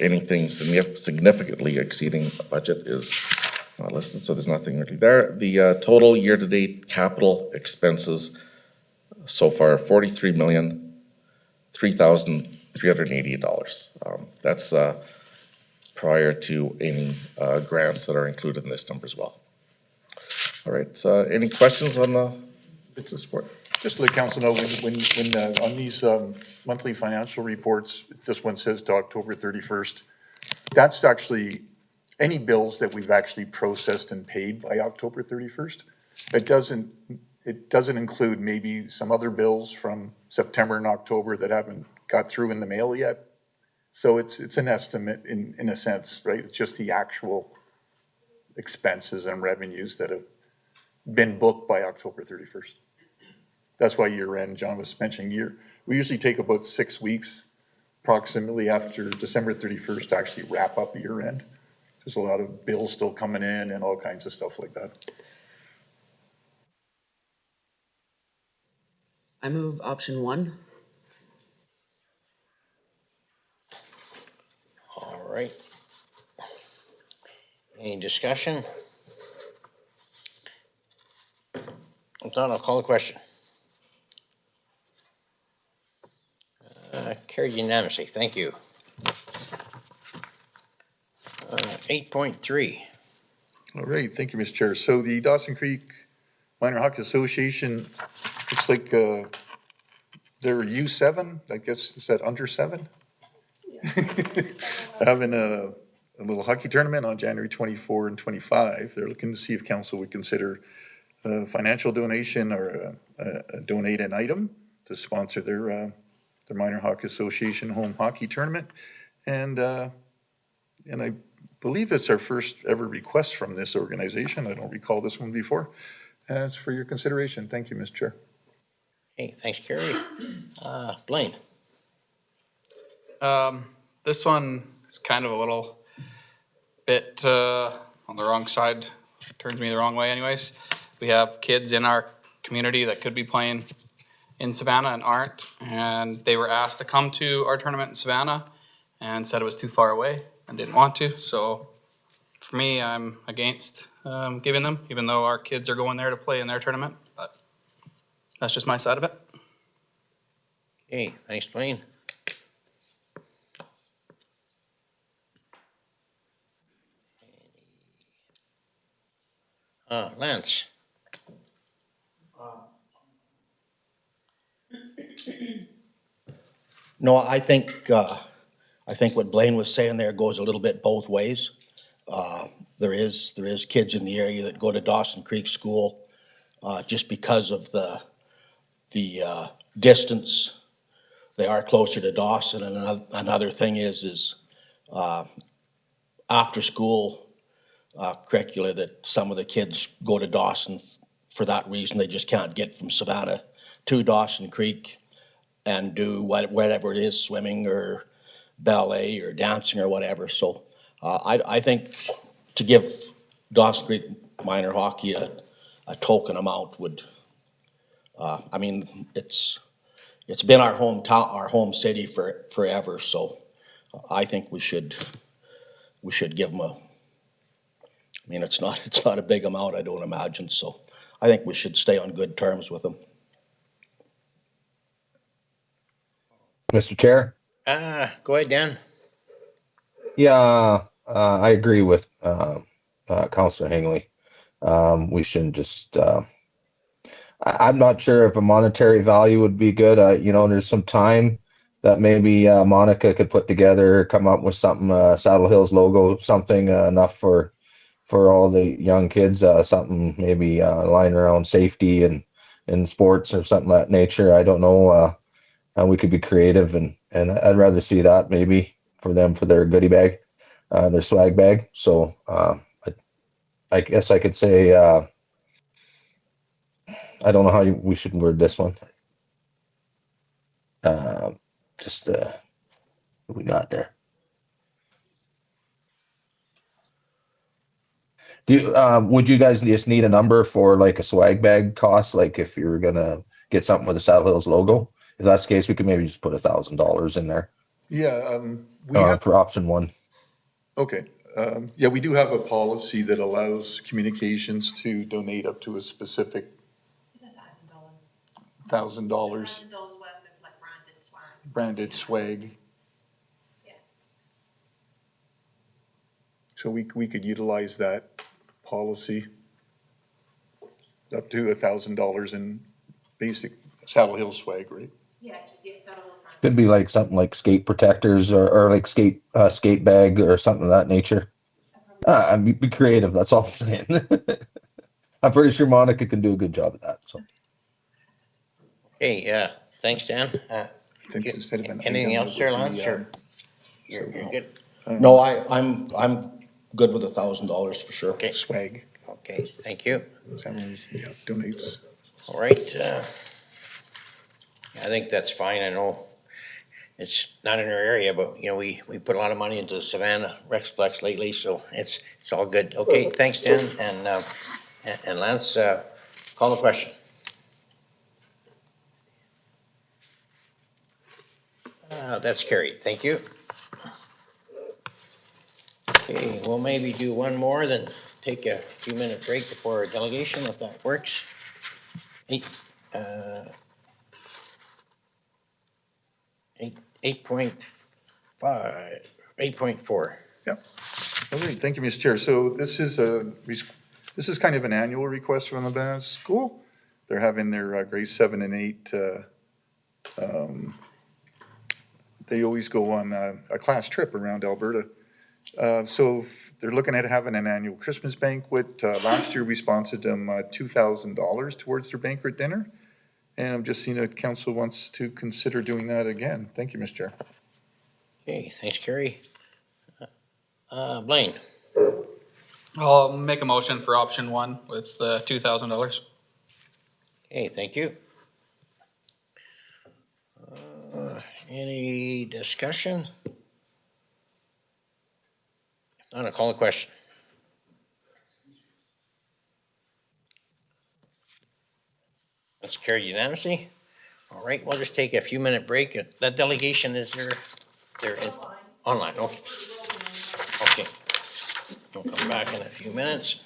Anything significantly exceeding budget is not listed, so there's nothing really there. The total year-to-date capital expenses so far, $43,0388. That's prior to any grants that are included in this number as well. All right, any questions on the report? Just to let council know, when on these monthly financial reports, this one says to October 31st, that's actually any bills that we've actually processed and paid by October 31st. It doesn't include maybe some other bills from September and October that haven't got through in the mail yet. So it's an estimate in a sense, right? It's just the actual expenses and revenues that have been booked by October 31st. That's why year end, John was mentioning we usually take about 6 weeks approximately after December 31st to actually wrap up year end. There's a lot of bills still coming in and all kinds of stuff like that. I move option 1. All right. Any discussion? If not, I'll call the question. Carried unanimously, thank you. 8.3. All right, thank you, Mr. Chair. So the Dawson Creek Minor Hockey Association, looks like they're U7, I guess, is that under 7? Yeah. Having a little hockey tournament on January 24 and 25. They're looking to see if council would consider a financial donation or a donate an item to sponsor their Minor Hockey Association home hockey tournament. And I believe it's our first ever request from this organization. I don't recall this one before. As for your consideration, thank you, Mr. Chair. Hey, thanks, Kerry. Blaine. This one is kind of a little bit on the wrong side, turns me the wrong way anyways. We have kids in our community that could be playing in Savannah and aren't, and they were asked to come to our tournament in Savannah and said it was too far away and didn't want to. So for me, I'm against giving them, even though our kids are going there to play in their tournament, but that's just my side of it. Okay, thanks, Blaine. Lance. No, I think what Blaine was saying there goes a little bit both ways. There is kids in the area that go to Dawson Creek School just because of the distance. They are closer to Dawson, and another thing is after school curricula that some of the kids go to Dawson for that reason. They just can't get from Savannah to Dawson Creek and do whatever it is, swimming or ballet or dancing or whatever. So I think to give Dawson Creek minor hockey a token amount would, I mean, it's it's been our hometown, our home city forever, so I think we should give them I mean, it's not a big amount, I don't imagine, so I think we should stay on good terms with them. Mr. Chair? Go ahead, Dan. Yeah, I agree with Councillor Hingley. We shouldn't just. I'm not sure if a monetary value would be good. There's some time that maybe Monica could put together, come up with something, Saddle Hills logo, something enough for all the young kids, something maybe lying around safety and sports or something of that nature. I don't know. We could be creative, and I'd rather see that maybe for them for their goodie bag, their swag bag. So I guess I could say I don't know how we should word this one. Just what we got there. Would you guys just need a number for like a swag bag cost? Like if you're gonna get something with the Saddle Hills logo, if that's the case, we could maybe just put $1,000 in there Yeah, we have, for option one. okay. Yeah, we do have a policy that allows communications to donate up to a specific $1,000 branded swag. So we could utilize that policy up to $1,000 in basic Saddle Hill swag, right? Could be like something like skate protectors or like skate bag or something of that nature. Be creative. That's all I'm saying. I'm pretty sure Monica can do a good job of that. So Hey, thanks, Dan. I think instead of an Anything item, else it there, would Lance, be, or you're good? No, I'm good with $1,000 for sure. Okay, swag. okay, thank you. Someone's, yeah, donates. All right, I think that's fine. I know it's not in our area, but, we put a lot of money into the Savannah Rexplex lately, so it's all good. Okay, thanks, Dan, and Lance, call the question. That's carried, thank you. Okay, we'll maybe do one more, then take a few minute break before our delegation, if that works. 8.5, 8.4. Yeah. Okay, thank you, Mr. Chair. So this is kind of an annual request from the Benaz School. They're having their grades 7 and 8. They always go on a class trip around Alberta. So they're looking at having an annual Christmas banquet. Last year we sponsored them $2,000 towards their banquet dinner. And I'm just seeing if council wants to consider doing that again. Thank you, Mr. Chair. Okay, thanks, Kerry. Blaine. I'll make a motion for option one with $2,000. Okay, thank you. Any discussion? I'm gonna call the question. That's carried unanimously. All right, we'll just take a few minute break. That delegation is they're online. Okay. Okay. We'll come back in a few minutes.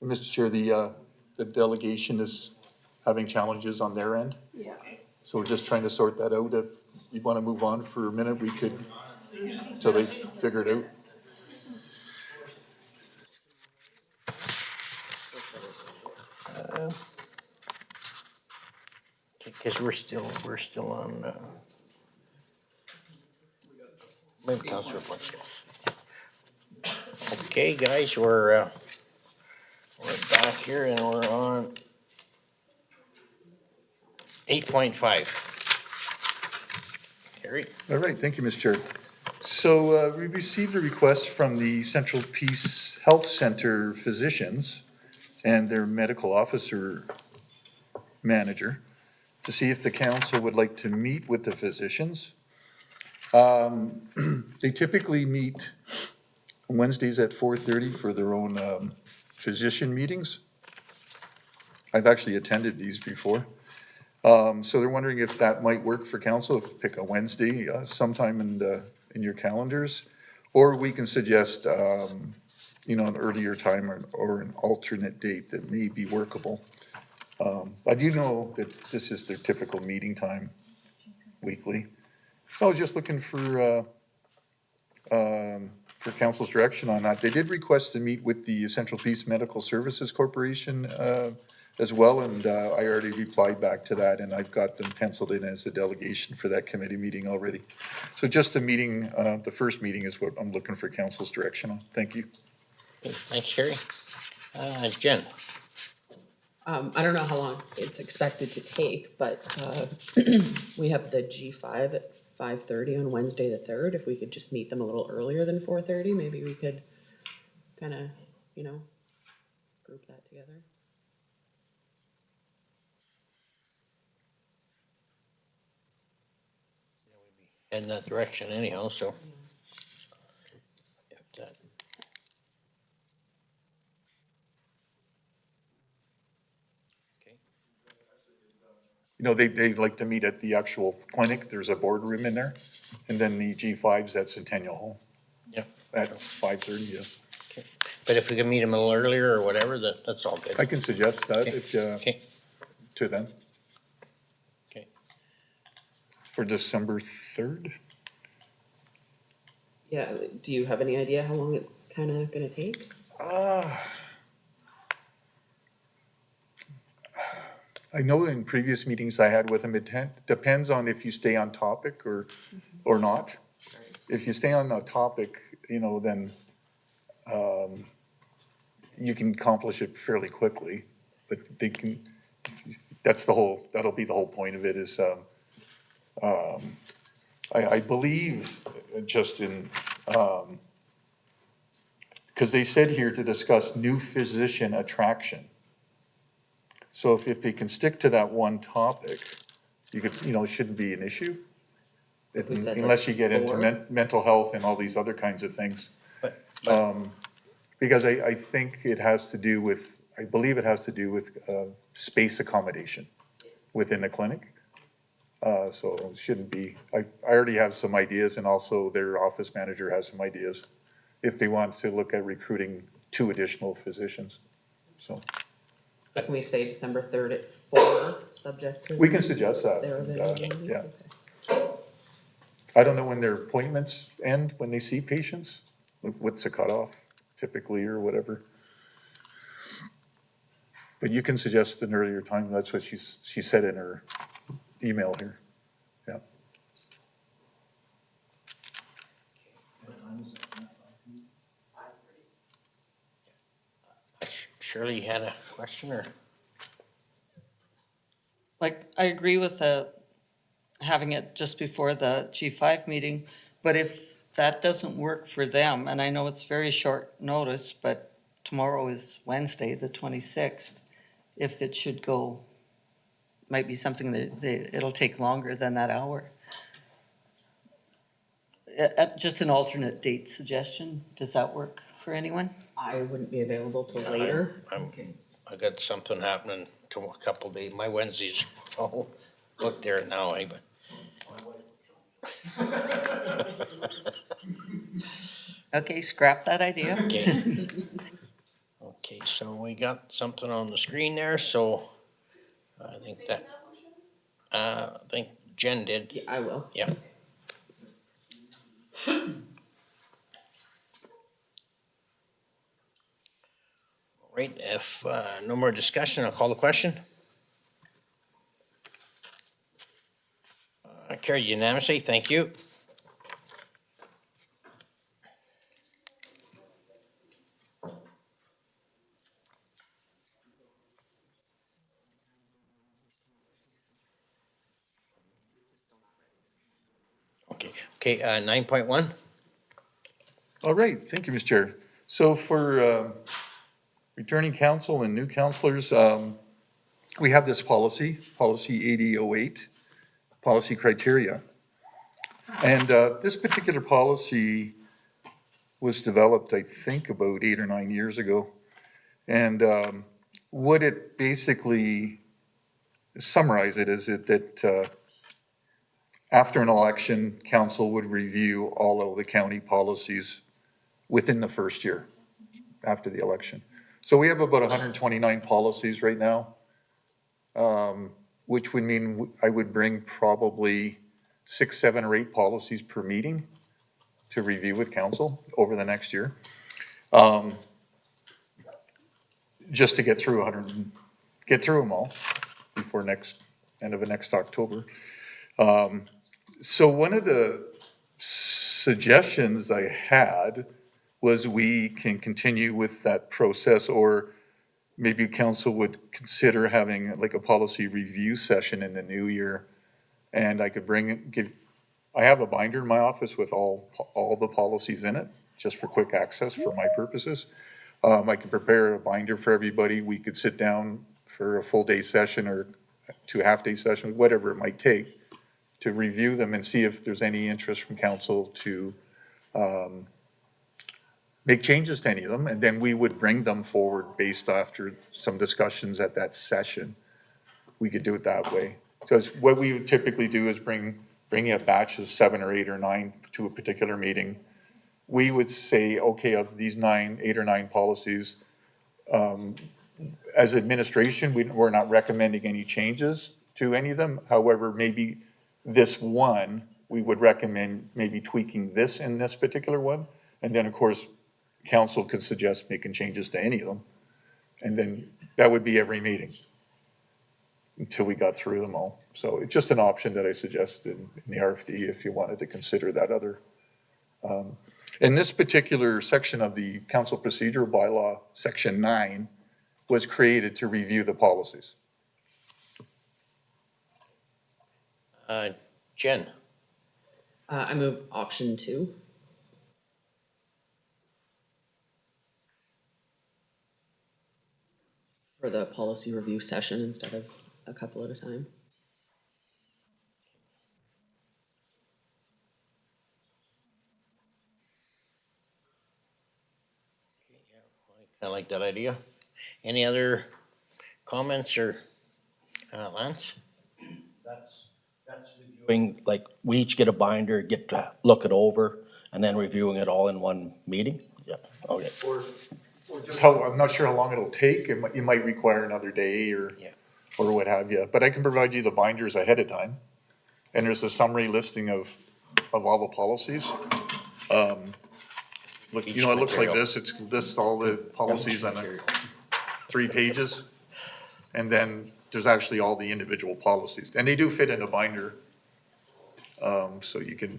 Mr. Chair, the delegation is having challenges on their end. Yeah. So we're just trying to sort that out. If you want to move on for a minute, we could, till they figure it out. Because we're still on, maybe Councilor Fletcher. Okay, guys, we're back here and we're on 8.5. Gary? All right, thank you, Mr. Chair. So we received a request from the Central Peace Health Center physicians and their medical officer manager to see if the council would like to meet with the physicians. They typically meet Wednesdays at 4:30 for their own physician meetings. I've actually attended these before. So they're wondering if that might work for council, if pick a Wednesday sometime in your calendars. Or we can suggest, an earlier time or an alternate date that may be workable. I do know that this is their typical meeting time weekly. So I was just looking for council's direction on that. They did request to meet with the Central Peace Medical Services Corporation as well, and I already replied back to that, and I've got them penciled in as a delegation for that committee meeting already. So just a meeting, the first meeting is what I'm looking for council's direction on. Thank you. Okay, thanks, Gary. Jen? I don't know how long it's expected to take, but we have the G5 at 5:30 on Wednesday the 3rd. If we could just meet them a little earlier than 4:30, maybe we could kind of, group that together. In that direction anyhow, so. If that- They like to meet at the actual clinic. There's a boardroom in there. And then the G5's at Centennial Hall. Yeah. At 5:30, yeah. But if we can meet them a little earlier or whatever, that's all good. I can suggest that if, Okay, to them okay. for December 3rd. Yeah, do you have any idea how long it's kind of going to take? I know in previous meetings I had with them, it depends on if you stay on topic or not. If you stay on a topic, then you can accomplish it fairly quickly, but that'll be the whole point of it is, I believe just in, because they said here to discuss new physician attraction. So if they can stick to that one topic, you could, it shouldn't be an issue. We said Unless you get into 4. mental health and all these other kinds of things. But Because I think it has to do with, I believe it has to do with space accommodation within the clinic. So it shouldn't be, I already have some ideas, and also their office manager has some ideas if they want to look at recruiting 2 additional physicians. So So can we say December 3rd at 4, subject to? we can suggest that. Their availability? Yeah. Okay. I don't know when their appointments end, when they see patients, what's the cutoff typically or whatever. But you can suggest an earlier time. That's what she said in her email here. Yeah. Shirley, you had a question or? Like, I agree with having it just before the G5 meeting, but if that doesn't work for them, and I know it's very short notice, but tomorrow is Wednesday, the 26th, if it should go, might be something that it'll take longer than that hour. Just an alternate date suggestion, does that work for anyone? I wouldn't be available till later. I got something happening to a couple days. My Wednesdays, look there now, but. Okay, scrap that idea. Okay. Okay, so we got something on the screen there, so I think that, I think Jen did. Yeah, I will. Yeah. Right, if no more discussion, I'll call the question. Carried unanimously, thank you. Okay, 9.1. All right, thank you, Mr. Chair. So for returning council and new councilors, we have this policy 8008, policy criteria. And this particular policy was developed, I think, about 8 or 9 years ago. And what it basically summarize it is that after an election, council would review all of the county policies within the first year after the election. So we have about 129 policies right now, which would mean I would bring probably 6, 7, or 8 policies per meeting to review with council over the next year. Just to get through them all before end of next October. So one of the suggestions I had was we can continue with that process, or maybe council would consider having like a policy review session in the new year. And I could I have a binder in my office with all the policies in it, just for quick access for my purposes. I could prepare a binder for everybody. We could sit down for a full day session or 2 half-day sessions, whatever it might take, to review them and see if there's any interest from council to make changes to any of them. And then we would bring them forward based after some discussions at that session. We could do it that way. Because what we would typically do is bring a batch of 7 or 8 or 9 to a particular meeting. We would say, okay, of these 8 or 9 policies, as administration, we're not recommending any changes to any of them. However, maybe this one, we would recommend maybe tweaking this in this particular one. And then, of course, council could suggest making changes to any of them. And then that would be every meeting until we got through them all. So it's just an option that I suggested in the RFD if you wanted to consider that other. In this particular section of the council procedural bylaw, section 9, was created to review the policies. Jen, I move option 2. For the policy review session instead of a couple at a time. I like that idea. Any other comments or Lance? That's reviewing, like, we each get a binder, get to look it over, and then reviewing it all in one meeting? Yeah, okay. Or just I'm not sure how long it'll take. You might require another day or what have you. But I can provide you the binders ahead of time. And there's a summary listing of all the policies. Look, it looks like this. It lists all the policies on 3 pages. And then there's actually all the individual policies. And they do fit in a binder. So you can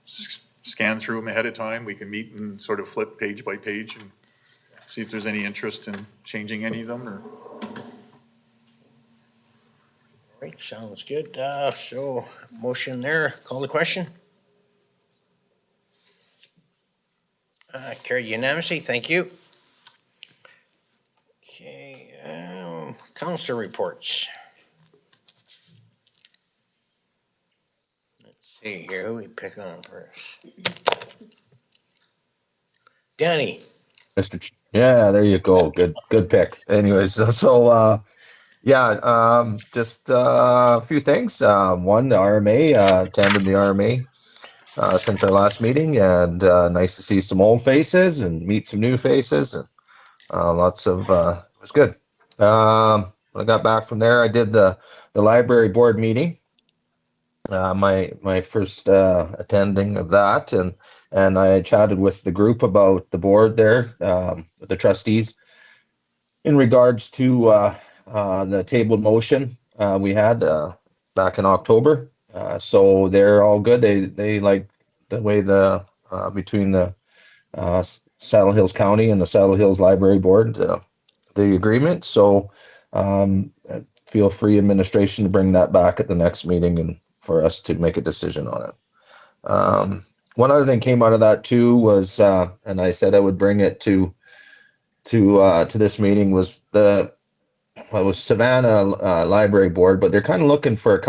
scan through them ahead of time. We can meet and sort of flip page by page and see if there's any interest in changing any of them or. Right, sounds good. So motion there, call the question. Carried unanimously, thank you. Okay, council reports. Let's see here, who we pick on first? Danny. Yeah, there you go. Good pick. Anyways, just a few things. One, the RMA, attended the RMA since our last meeting, and nice to see some old faces and meet some new faces, and lots of was good. When I got back from there, I did the library board meeting. My first attending of that, and I chatted with the group about the board there, the trustees, in regards to the tabled motion we had back in October. So they're all good. They like the way the between the Saddle Hills County and the Saddle Hills Library Board, the agreement. So feel free, administration, to bring that back at the next meeting and for us to make a decision on it. One other thing came out of that too was, and I said I would bring it to this meeting, was Savannah Library Board, but they're kind of looking for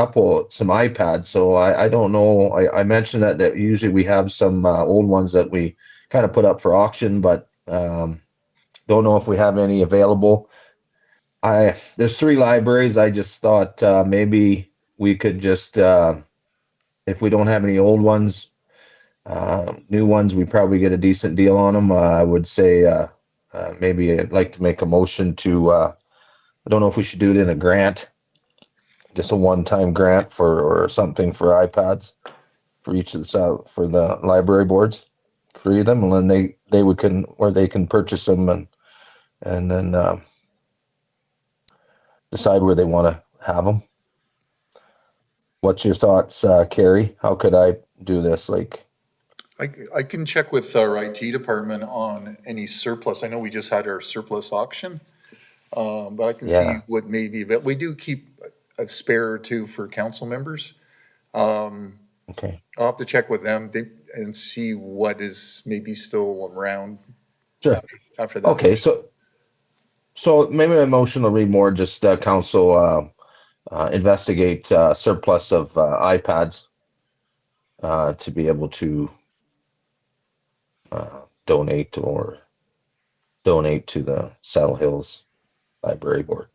some iPads. So I don't know. I mentioned that usually we have some old ones that we kind of put up for auction, but don't know if we have any available. There's 3 libraries. I just thought maybe we could just, if we don't have any old ones, new ones, we probably get a decent deal on them. I would say maybe I'd like to make a motion to, I don't know if we should do it in a grant, just a one-time grant or something for iPads for each of for the library boards, 3 of them, and then they can purchase them and then decide where they want to have them. What's your thoughts, Carrie? How could I do this? I can check with our IT department on any surplus. I know we just had our surplus auction, but I can see Yeah. what may be available. We do keep a spare or 2 for council members. Okay. I'll have to check with them and see what is maybe still around Sure. after that. Okay, so maybe my motion will read more just council investigate surplus of iPads to be able to donate to the Saddle Hills Library Board.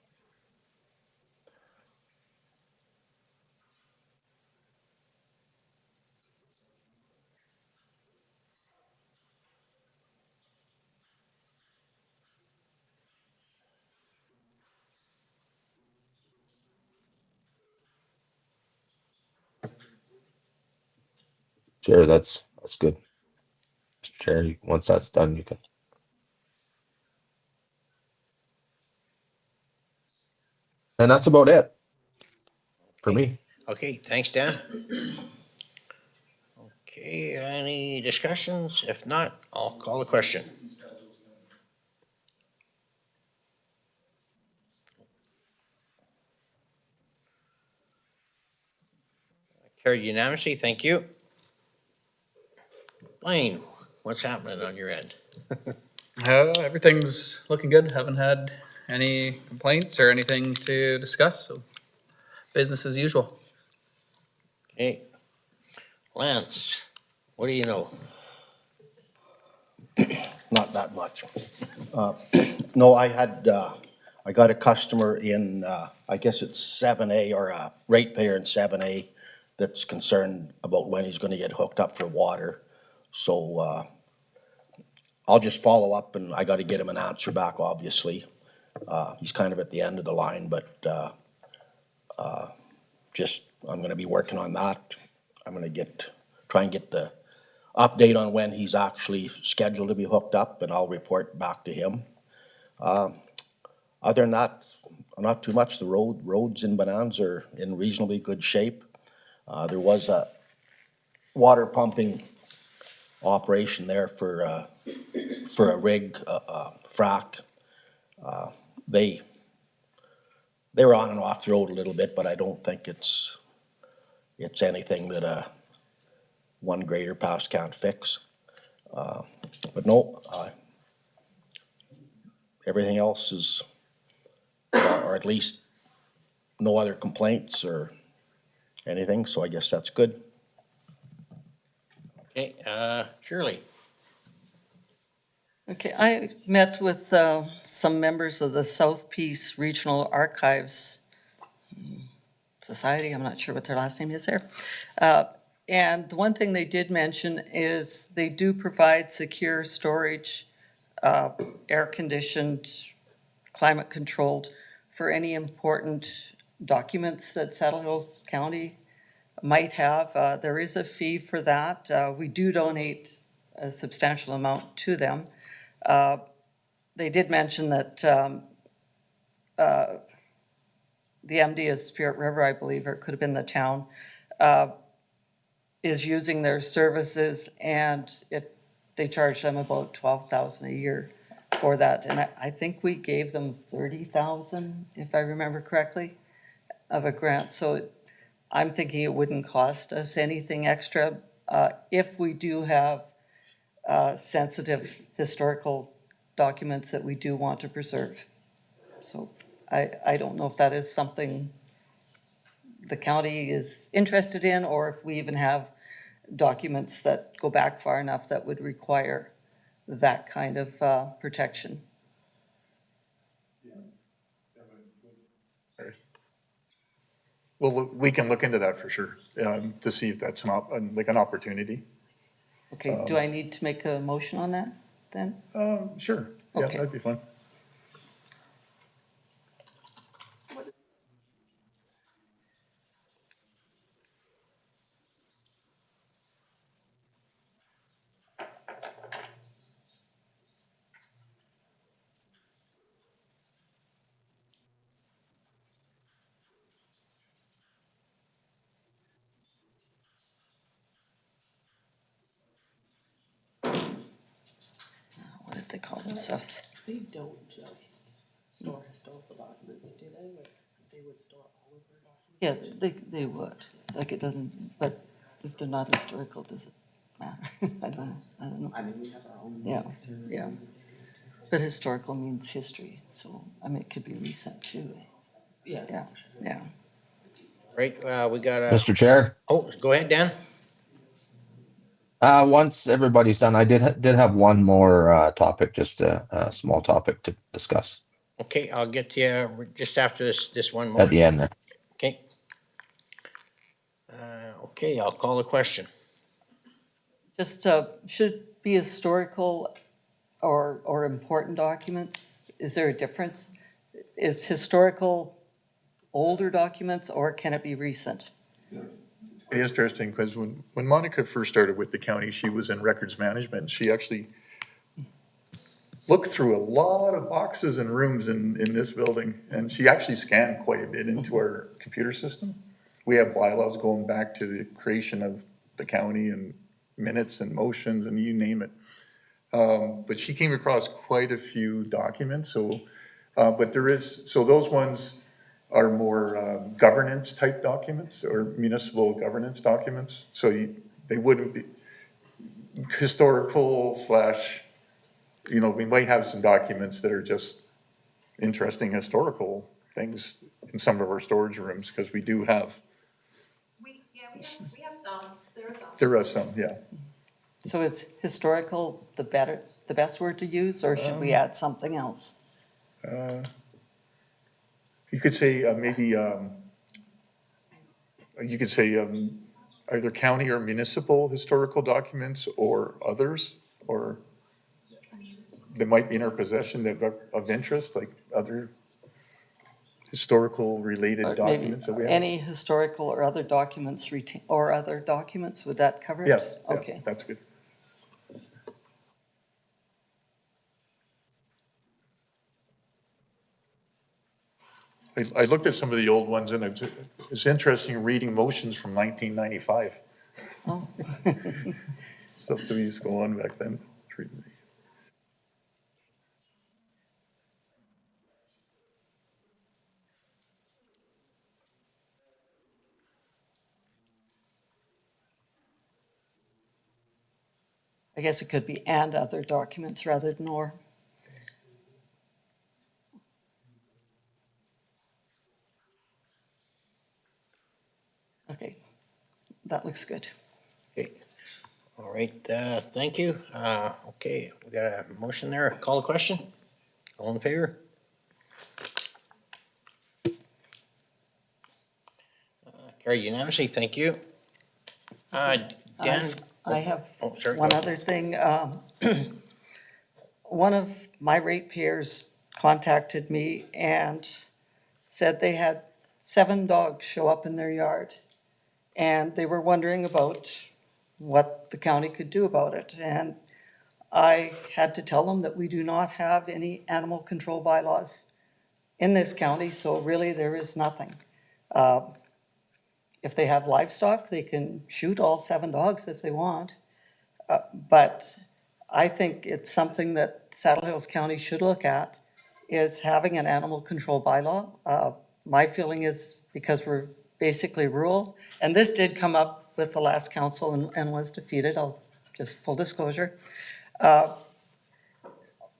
Chair, that's good. Mr. Chair, once that's done, you can. And that's about it for me. Okay, thanks, Dan. Okay, any discussions? If not, I'll call the question. Carried unanimously, thank you. Blaine, what's happening on your end? Everything's looking good. Haven't had any complaints or anything to discuss, so business as usual. Okay. Lance, what do you know? Not that much. No, I got a customer in, I guess it's 7A, or a ratepayer in 7A, that's concerned about when he's gonna get hooked up for water. So, I'll just follow up, and I gotta get him an answer back, obviously. He's kind of at the end of the line, but, I'm gonna be working on that. I'm gonna try and get the update on when he's actually scheduled to be hooked up, and I'll report back to him. Other than that, not too much. The roads in Bonanza are in reasonably good shape. There was a water pumping operation there for a rig, frac. They were on and off the road a little bit, but I don't think it's anything that one grader pass can't fix. But no, everything else is, or at least no other complaints or anything, so I guess that's good. Okay, Shirley. Okay, I met with some members of the South Peace Regional Archives Society. I'm not sure what their last name is there. And the one thing they did mention is they do provide secure storage, air-conditioned climate controlled for any important documents that Saddle Hills County might have. There is a fee for that. We do donate a substantial amount to them. They did mention that the MD of Spirit River, I believe, or it could have been the town, is using their services, and they charge them about $12,000 a year for that. And I think we gave them $30,000, if I remember correctly, of a grant. So I'm thinking it wouldn't cost us anything extra if we do have sensitive historical documents that we do want to preserve. So I don't know if that is something the county is interested in, or if we even have documents that go back far enough that would require that kind of protection. Well, we can look into that for sure, to see if that's an opportunity. Okay, do I need to make a motion on that then? Sure, yeah, Okay. that'd be fun. What did they call themselves? They don't just store historical documents, do they? Like, they would store all of their documents? Yeah, they would, like it doesn't, but if they're not historical, does it matter? I don't know. I mean, we have our own. Yeah, yeah. But historical means history, so, I mean, it could be recent too. Yeah. Yeah, yeah. Right, we got a, Mr. Chair, oh, go ahead, Dan. once everybody's done, I did have one more topic, just a small topic to discuss Okay, I'll get to you just after this one more. at the end there. Okay. Okay, I'll call the question. Just, should it be historical or important documents? Is there a difference? Is historical older documents, or can it be recent? It's interesting, because when Monica first started with the county, she was in records management. She actually looked through a lot of boxes and rooms in this building, and she actually scanned quite a bit into our computer system. We have bylaws going back to the creation of the county, and minutes and motions and you name it. But she came across quite a few documents, so, but so those ones are more governance type documents or municipal governance documents. So they wouldn't be historical / we might have some documents that are just interesting historical things in some of our storage rooms, because we do have. We have some, There are some, yeah. So is historical the best word to use, or should we add something else? You could say maybe, you could say either county or municipal historical documents or others, or they might be in our possession that are of interest, like other historical related Or maybe documents that we have. any historical or other documents would that cover it? Yes, yeah, Okay. that's good. I looked at some of the old ones, and it's interesting reading motions from 1995. Oh. Stuff that we used to go on back then. I guess it could be and other documents rather than or. Okay, that looks good. Okay. All right, thank you. Okay, we got a motion there. Call the question. All in favor? Carried unanimously, thank you. Dan? I have Oh, sorry. one other thing. One of my ratepayers contacted me and said they had 7 dogs show up in their yard. And they were wondering about what the county could do about it. And I had to tell them that we do not have any animal control bylaws in this county, so really there is nothing. If they have livestock, they can shoot all 7 dogs if they want. But I think it's something that Saddle Hills County should look at, is having an animal control bylaw. My feeling is because we're basically rural, and this did come up with the last council and was defeated, I'll just full disclosure.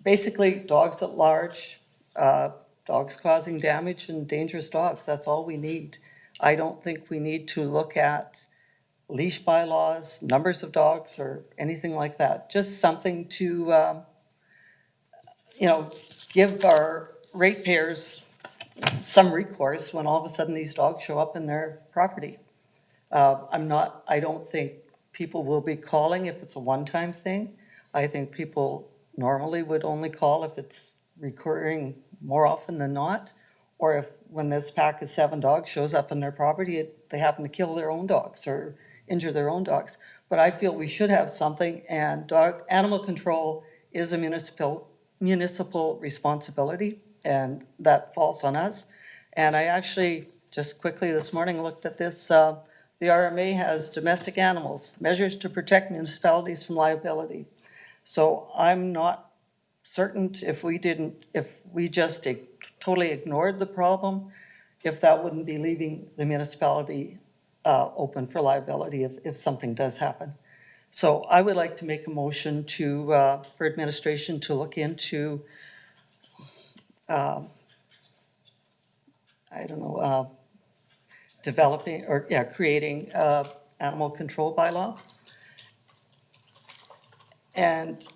Basically, dogs at large, dogs causing damage and dangerous dogs, that's all we need. I don't think we need to look at leash bylaws, numbers of dogs, or anything like that. Just something to, give our ratepayers some recourse when all of a sudden these dogs show up in their property. I don't think people will be calling if it's a one-time thing. I think people normally would only call if it's recurring more often than not, or if when this pack of 7 dogs shows up in their property, they happen to kill their own dogs or injure their own dogs. But I feel we should have something, and animal control is a municipal responsibility, and that falls on us. And I actually, just quickly this morning, looked at this. The RMA has domestic animals, measures to protect municipalities from liability. So I'm not certain if we just totally ignored the problem, if that wouldn't be leaving the municipality open for liability if something does happen. So I would like to make a motion for administration to look into, developing or creating animal control bylaw. And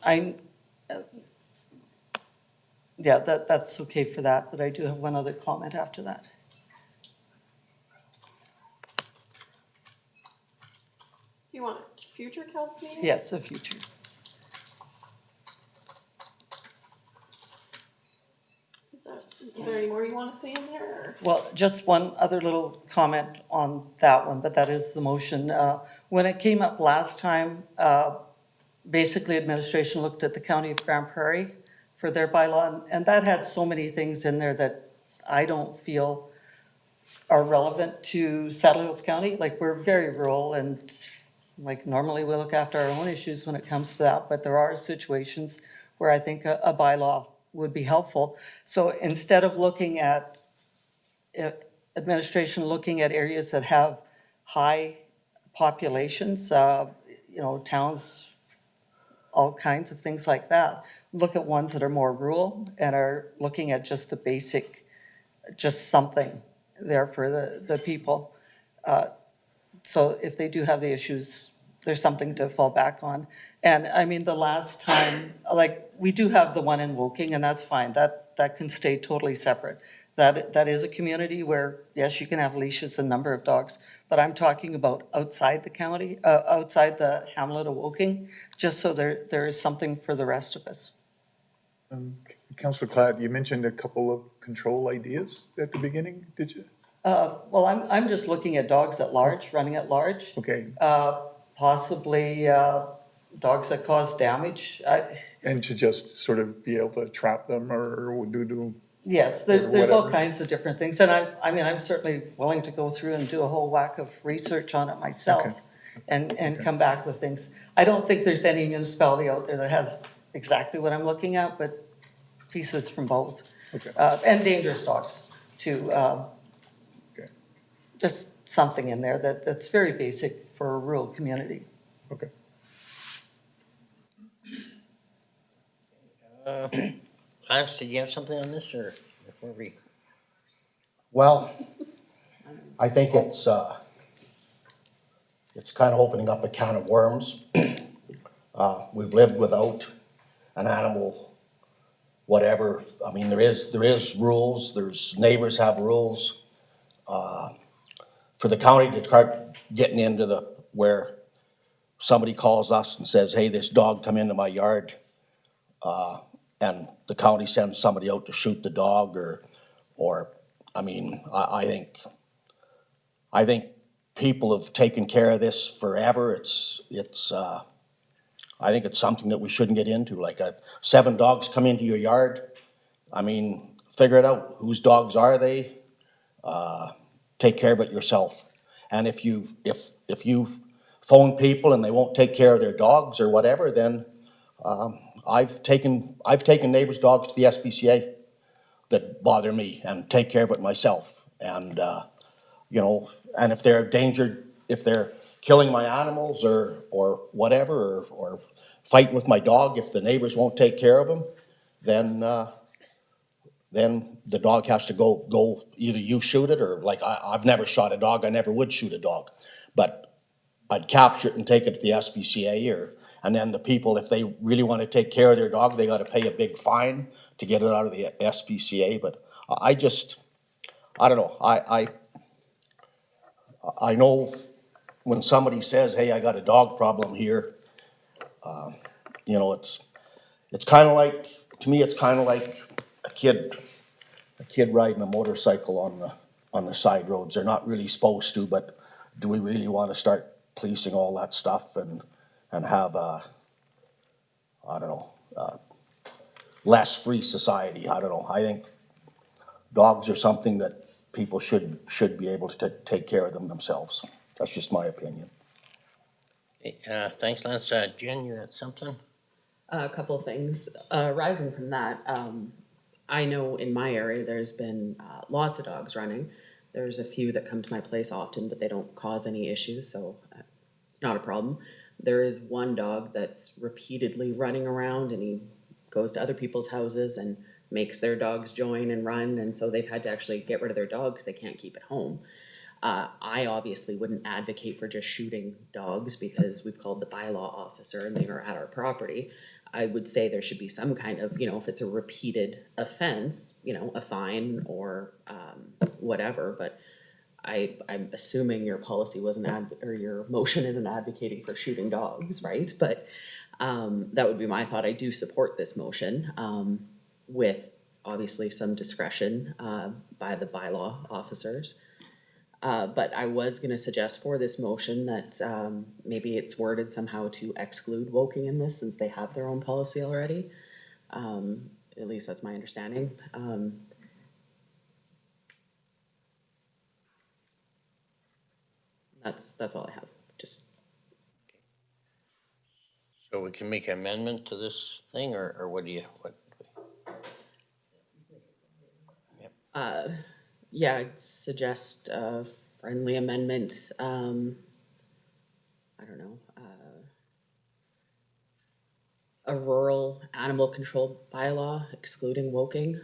that's okay for that, but I do have one other comment after that. Do you want a future council meeting? Yes, the future. Is there any more you want to say in there? Or? Well, just one other little comment on that one, but that is the motion. When it came up last time, basically administration looked at the county of Grand Prairie for their bylaw, and that had so many things in there that I don't feel are relevant to Saddle Hills County. Like, we're very rural, and like normally we look after our own issues when it comes to that, but there are situations where I think a bylaw would be helpful. So instead of looking at administration looking at areas that have high populations, towns, all kinds of things like that, look at ones that are more rural and are looking at just the basic, just something there for the people. So if they do have the issues, there's something to fall back on. And I mean, the last time, like, we do have the one in Woking, and that's fine. That can stay totally separate. That is a community where, yes, you can have leashes and number of dogs, but I'm talking about outside the county, outside the hamlet of Woking, just so there is something for the rest of us. Councillor Klatt, you mentioned a couple of control ideas at the beginning, did you? Well, I'm just looking at dogs at large, running at large. Okay. Possibly dogs that cause damage. And to just sort of be able to trap them or do. Yes, there's all whatever. kinds of different things. And I'm certainly willing to go through and do a whole whack of research on it myself. Okay. And come back with things. I don't think there's any municipality out there that has exactly what I'm looking at, but pieces from both. Okay. And dangerous dogs too. Okay. Just something in there that's very basic for a rural community. Okay. Lance, did you have something on this, or before we? Well, I think it's kind of opening up a can of worms. We've lived without an animal, whatever. I mean, there is rules. There's neighbors have rules. For the county to start getting into where somebody calls us and says, "Hey, this dog come into my yard," and the county sends somebody out to shoot the dog or, I mean, I think people have taken care of this forever. I think it's something that we shouldn't get into, like 7 dogs come into your yard. I mean, figure it out. Whose dogs are they? Take care of it yourself. And if you phone people and they won't take care of their dogs or whatever, then I've taken neighbors' dogs to the SPCA that bother me and take care of it myself. And you know, and if they're endangered, if they're killing my animals or whatever, or fighting with my dog, if the neighbors won't take care of them, then the dog has to go. Either you shoot it, or like I've never shot a dog. I never would shoot a dog, but I'd capture it and take it to the SPCA, and then the people, if they really want to take care of their dog, they got to pay a big fine to get it out of the SPCA. But I don't know. I know when somebody says, "Hey, I got a dog problem here," you know, it's kind of like, to me, it's kind of like a kid riding a motorcycle on the side roads. They're not really supposed to, but do we really want to start policing all that stuff and have I don't know, less free society? I don't know. I think dogs are something that people should be able to take care of them themselves. That's just my opinion. Thanks, Lance. Jen, you had something? A couple of things. Rising from that, I know in my area there's been lots of dogs running. There's a few that come to my place often, but they don't cause any issues, so it's not a problem. There is one dog that's repeatedly running around, and he goes to other people's houses and makes their dogs join and run, and so they've had to actually get rid of their dog because they can't keep it home. I obviously wouldn't advocate for just shooting dogs because we've called the bylaw officer and they are at our property. I would say there should be some kind of, you know, if it's a repeated offense, you know, a fine or whatever. But I'm assuming your policy wasn't or your motion isn't advocating for shooting dogs, right? But that would be my thought. I do support this motion with obviously some discretion by the bylaw officers. But I was going to suggest for this motion that maybe it's worded somehow to exclude Woking in this, since they have their own policy already. At least that's my understanding. That's all I have. Just So we can make an amendment to this thing, or what do you, what? yeah, I'd suggest a friendly amendment. I don't know. A rural animal control bylaw excluding Woking.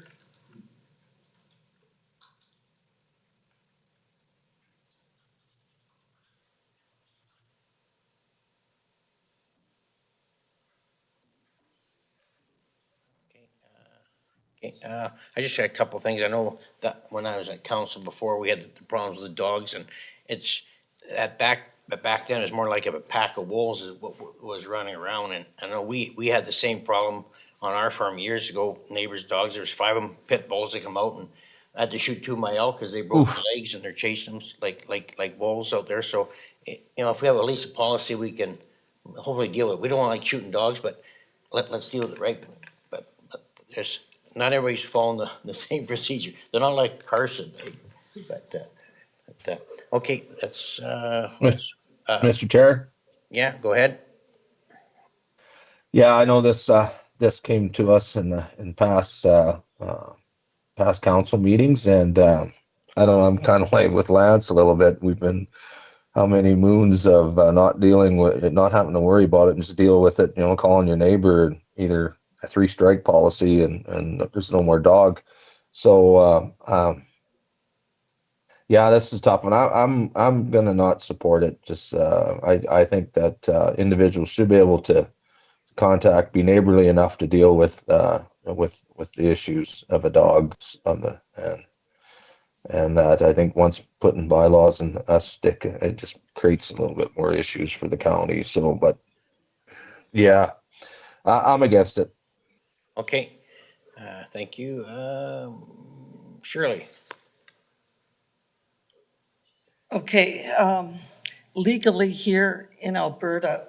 Okay, I just had a couple things. I know that when I was at council before, we had the problems with the dogs, and it's but back then it was more like a pack of wolves is what was running around. And I know we had the same problem on our farm years ago. Neighbors' dogs, there was 5 of them, pit bulls that come out, and I had to shoot 2 of my elk because they broke their legs and they're chasing them like wolves out there. So, you know, if we have at least a policy, we can hopefully deal with it. We don't want like shooting dogs, but let's deal with it right. But there's not everybody's following the same procedure. They're not like Carson, but okay, that's Mr. Chair? yeah, go ahead. Yeah, I know this came to us in past council meetings, and I don't know, I'm kind of like with Lance a little bit. We've been how many moons of not dealing with it, not having to worry about it, and just deal with it. You know, calling your neighbor, either a 3-strike policy, and there's no more dog. So yeah, this is tough, and I'm gonna not support it. Just I think that individuals should be able to be neighborly enough to deal with the issues of a dog and that I think once putting bylaws and us stick, it just creates a little bit more issues for the county. So, but yeah, I'm against it. Okay, Thank you. Shirley? Okay, legally here in Alberta,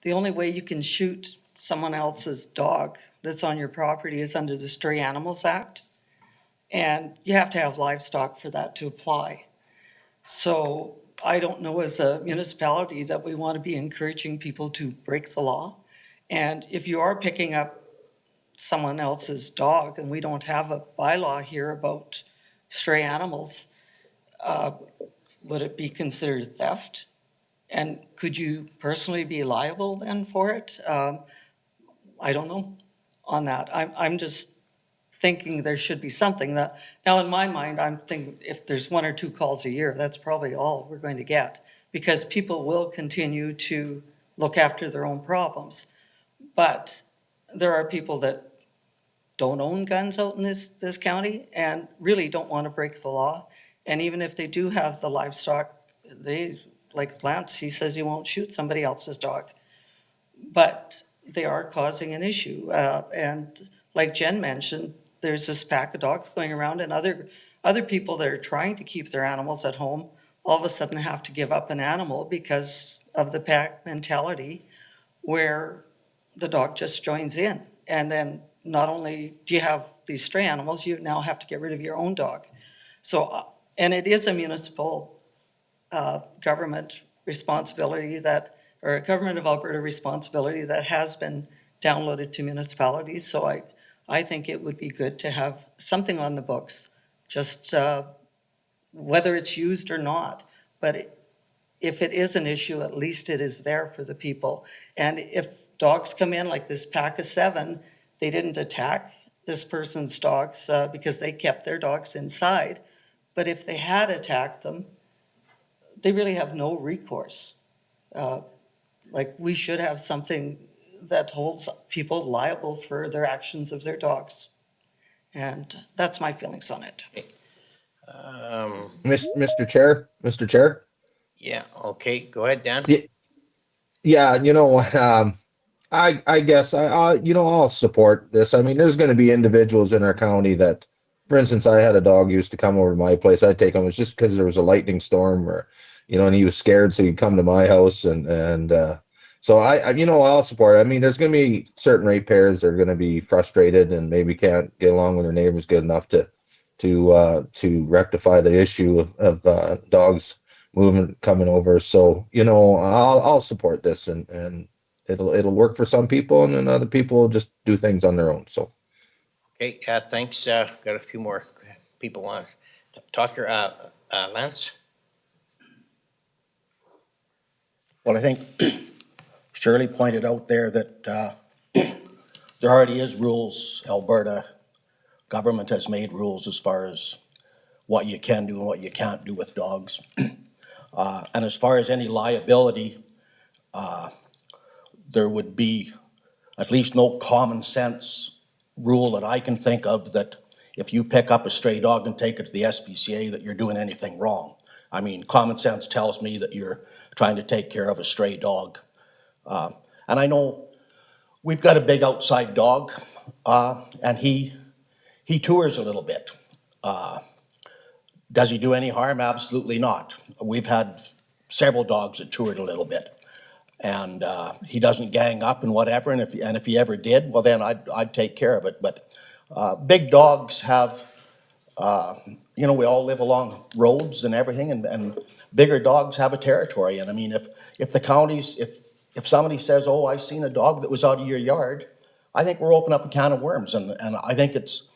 the only way you can shoot someone else's dog that's on your property is under the Stray Animals Act. And you have to have livestock for that to apply. So I don't know as a municipality that we want to be encouraging people to break the law. And if you are picking up someone else's dog, and we don't have a bylaw here about stray animals, would it be considered theft? And could you personally be liable then for it? I don't know on that. I'm just thinking there should be something that, now in my mind, I'm thinking if there's 1 or 2 calls a year, that's probably all we're going to get, because people will continue to look after their own problems. But there are people that don't own guns out in this county and really don't want to break the law. And even if they do have the livestock, they, like Lance, he says he won't shoot somebody else's dog. But they are causing an issue. And like Jen mentioned, there's this pack of dogs going around, and other people that are trying to keep their animals at home all of a sudden have to give up an animal because of the pack mentality, where the dog just joins in. And then not only do you have these stray animals, you now have to get rid of your own dog. So, and it is a municipal government responsibility that, or a government of Alberta responsibility that has been downloaded to municipalities. So I think it would be good to have something on the books, just whether it's used or not. But if it is an issue, at least it is there for the people. And if dogs come in like this pack of 7, they didn't attack this person's dogs because they kept their dogs inside. But if they had attacked them, they really have no recourse. Like, we should have something that holds people liable for their actions of their dogs. And that's my feelings on it. Mr. Chair? Yeah, okay, go ahead, Dan. Yeah, I guess I'll support this. I mean, there's going to be individuals in our county that, for instance, I had a dog used to come over to my place. I'd take him. It was just because there was a lightning storm, or, and he was scared, so he'd come to my house, and so I'll support it. I mean, there's going to be certain ratepayers that are going to be frustrated and maybe can't get along with their neighbors good enough to rectify the issue of dogs coming over. So I'll support this, and it'll work for some people, and then other people will just do things on their own. So Okay, thanks. Got a few more people want to talk here. Lance? Well, I think Shirley pointed out there that there already is rules. Alberta government has made rules as far as what you can do and what you can't do with dogs. And as far as any liability, there would be at least no common sense rule that I can think of that if you pick up a stray dog and take it to the SPCA that you're doing anything wrong. I mean, common sense tells me that you're trying to take care of a stray dog. And I know we've got a big outside dog, and he tours a little bit. Does he do any harm? Absolutely not. We've had several dogs that toured a little bit. And he doesn't gang up and whatever, and if he ever did, well then I'd take care of it. But big dogs have, we all live along roads and everything, and bigger dogs have a territory. And I mean, if the counties, if somebody says, oh, I seen a dog that was out of your yard, I think we're opening up a can of worms, and I think it's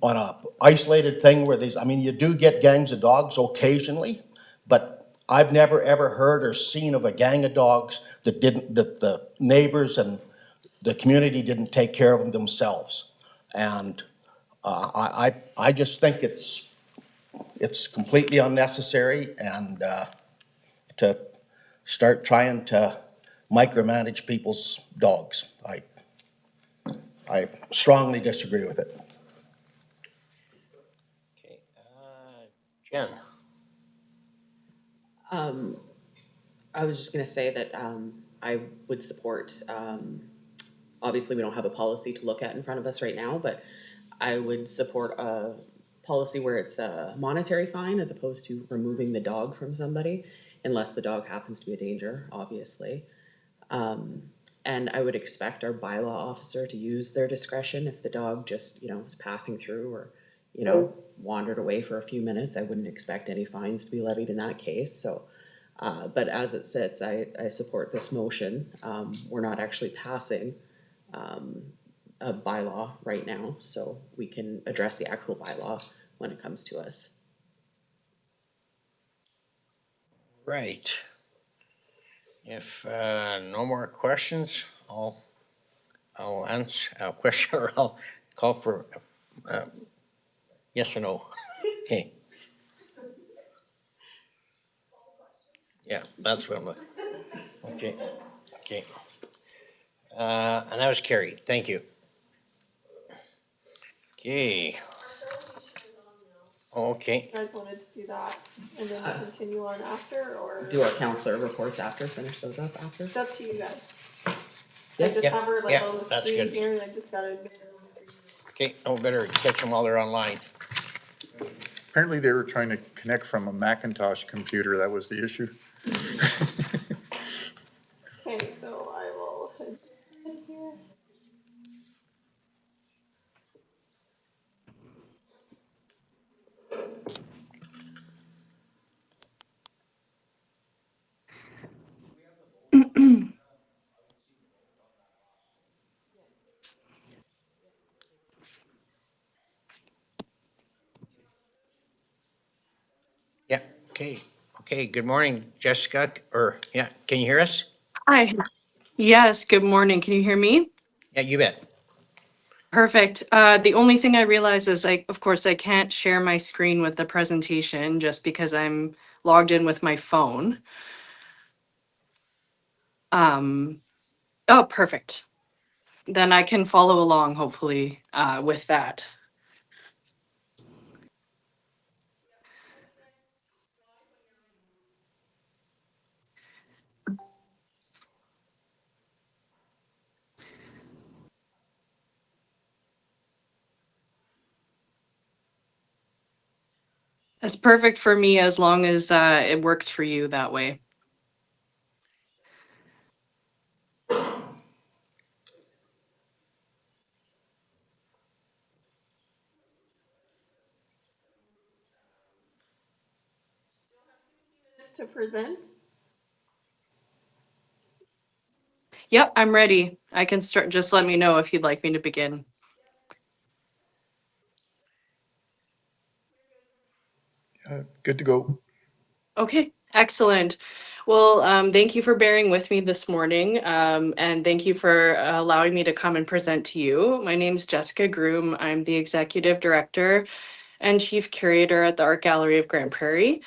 on a isolated thing where you do get gangs of dogs occasionally, but I've never ever heard or seen of a gang of dogs that the neighbors and the community didn't take care of them themselves. And I just think it's completely unnecessary, and to start trying to micromanage people's dogs. I strongly disagree with it. Okay, Jen? I was just gonna say that I would support obviously we don't have a policy to look at in front of us right now, but I would support a policy where it's a monetary fine as opposed to removing the dog from somebody, unless the dog happens to be a danger, obviously. And I would expect our bylaw officer to use their discretion if the dog just, is passing through or, wandered away for a few minutes. I wouldn't expect any fines to be levied in that case, so. But as it sits, I support this motion. We're not actually passing, a bylaw right now, so we can address the actual bylaw when it comes to us. Right. If no more questions, I'll answer a question, or I'll call for yes or no. Okay. Yeah, that's what I'm looking. Okay. And that was carried. Thank you. Okay. Okay. You guys wanted to do that and then continue on after, or? Do our counselor reports after, finish those up after? It's up to you guys. Yeah, I just have her like on the that's screen good. here and I just gotta admit her on the screen. Okay, no, better catch them while they're online. Apparently they were trying to connect from a Macintosh computer. That was the issue. Okay, so I will head in here. Yeah, okay. Okay, good morning, Jessica, can you hear us? Hi. Yes, good morning. Can you hear me? Yeah, you bet. Perfect. The only thing I realize is of course, I can't share my screen with the presentation just because I'm logged in with my phone. Oh, perfect. Then I can follow along, hopefully, with that. It's perfect for me as long as it works for you that way. To present. Yep, I'm ready. I can start. Just let me know if you'd like me to begin. Good to go. Okay, excellent. Well, thank you for bearing with me this morning, and thank you for allowing me to come and present to you. My name is Jessica Groom. I'm the Executive Director and Chief Curator at the Art Gallery of Grande Prairie.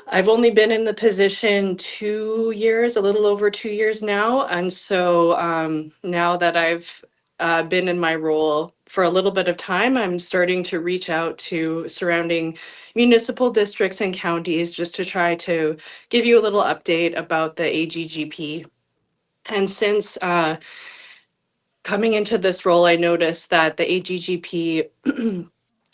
I've only been in the position 2 years, a little over 2 years now, and so now that I've been in my role for a little bit of time, I'm starting to reach out to surrounding municipal districts and counties just to try to give you a little update about the AGGP. And since coming into this role, I noticed that the AGGP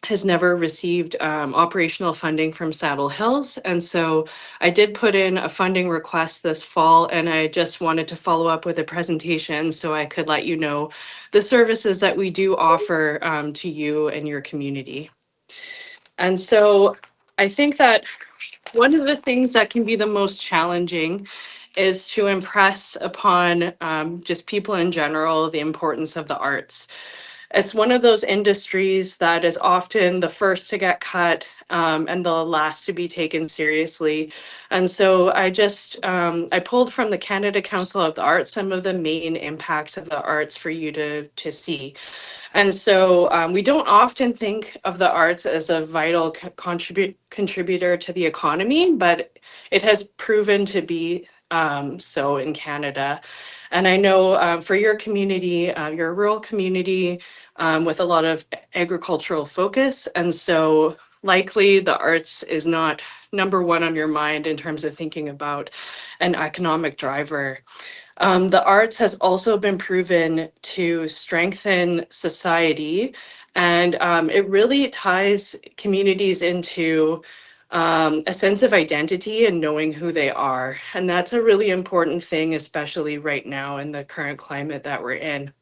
has never received operational funding from Saddle Hills. And so I did put in a funding request this fall, and I just wanted to follow up with a presentation so I could let you know the services that we do offer to you and your community. And so I think that one of the things that can be the most challenging is to impress upon just people in general the importance of the arts. It's one of those industries that is often the first to get cut and the last to be taken seriously. And so I pulled from the Canada Council of the Arts some of the main impacts of the arts for you to see. And so we don't often think of the arts as a vital contributor to the economy, but it has proven to be so in Canada. And I know for your community, you're a rural community with a lot of agricultural focus. And so likely the arts is not number one on your mind in terms of thinking about an economic driver. The arts has also been proven to strengthen society, and it really ties communities into a sense of identity and knowing who they are. And that's a really important thing, especially right now in the current climate that we're in.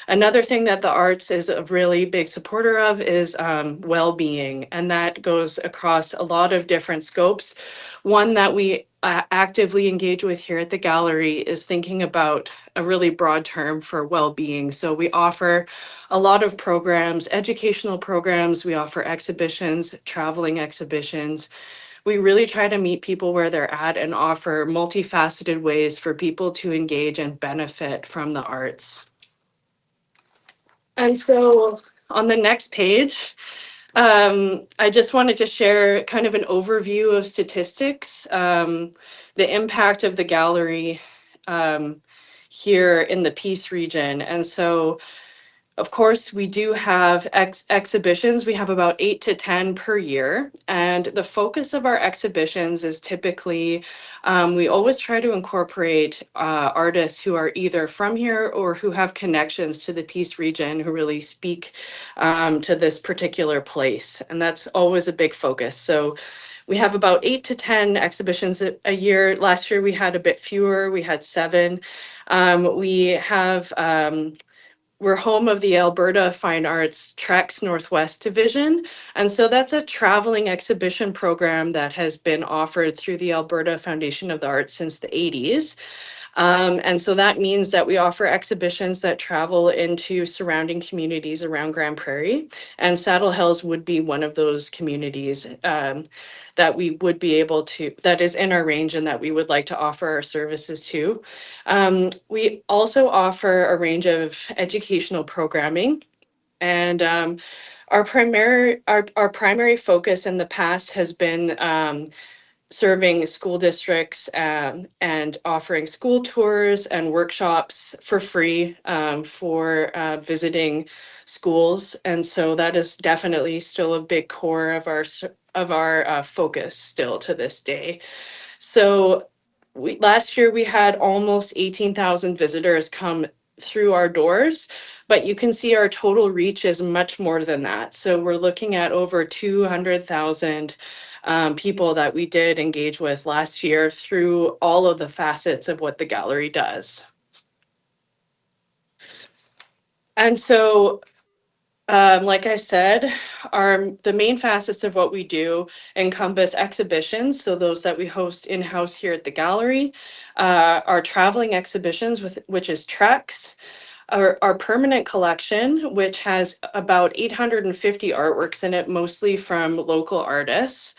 Another thing that the arts is a really big supporter of is well-being, and that goes across a lot of different scopes. One that we actively engage with here at the gallery is thinking about a really broad term for well-being. So we offer a lot of programs, educational programs, we offer exhibitions, traveling exhibitions. We really try to meet people where they're at and offer multifaceted ways for people to engage and benefit from the arts. And so on the next page, I just wanted to share kind of an overview of statistics, the impact of the gallery here in the Peace region. And so, of course, we do have exhibitions. We have about 8 to 10 per year. And the focus of our exhibitions is typically, we always try to incorporate artists who are either from here or who have connections to the Peace region, who really speak to this particular place. And that's always a big focus. So we have about 8 to 10 exhibitions a year. Last year we had a bit fewer, we had 7. We have we're home of the Alberta Fine Arts Trex Northwest Division. And so that's a traveling exhibition program that has been offered through the Alberta Foundation of the Arts since the 80s. And so that means that we offer exhibitions that travel into surrounding communities around Grand Prairie. And Saddle Hills would be one of those communities that we would be able to, that is in our range and that we would like to offer our services to. We also offer a range of educational programming. And our primary focus in the past has been serving school districts and offering school tours and workshops for free for visiting schools. And so that is definitely still a big core of our focus still to this day. So last year we had almost 18,000 visitors come through our doors, but you can see our total reach is much more than that. So we're looking at over 200,000 people that we did engage with last year through all of the facets of what the gallery does. And so, like I said, the main facets of what we do encompass exhibitions, so those that we host in-house here at the gallery, our traveling exhibitions, which is Trex, our permanent collection, which has about 850 artworks in it, mostly from local artists.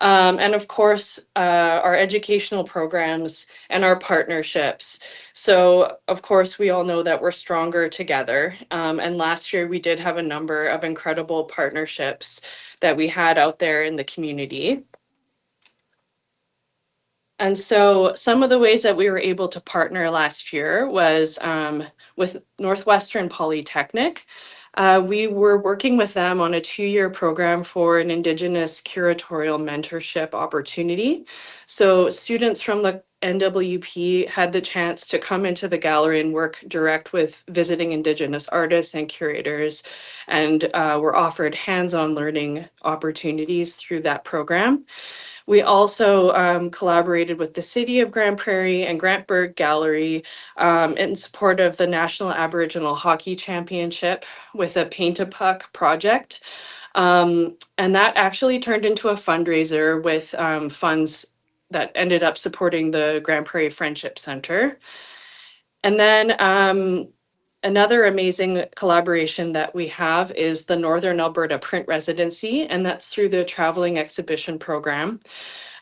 And of course, our educational programs and our partnerships. So of course, we all know that we're stronger together. And last year we did have a number of incredible partnerships that we had out there in the community. And so some of the ways that we were able to partner last year was with Northwestern Polytechnic. We were working with them on a 2-year program for an Indigenous curatorial mentorship opportunity. So students from the NWP had the chance to come into the gallery and work direct with visiting Indigenous artists and curators, and were offered hands-on learning opportunities through that program. We also collaborated with the City of Grand Prairie and Grantberg Gallery in support of the National Aboriginal Hockey Championship with a Paint a Puck project. And that actually turned into a fundraiser with funds that ended up supporting the Grand Prairie Friendship Center. And then another amazing collaboration that we have is the Northern Alberta Print Residency, and that's through the Traveling Exhibition Program.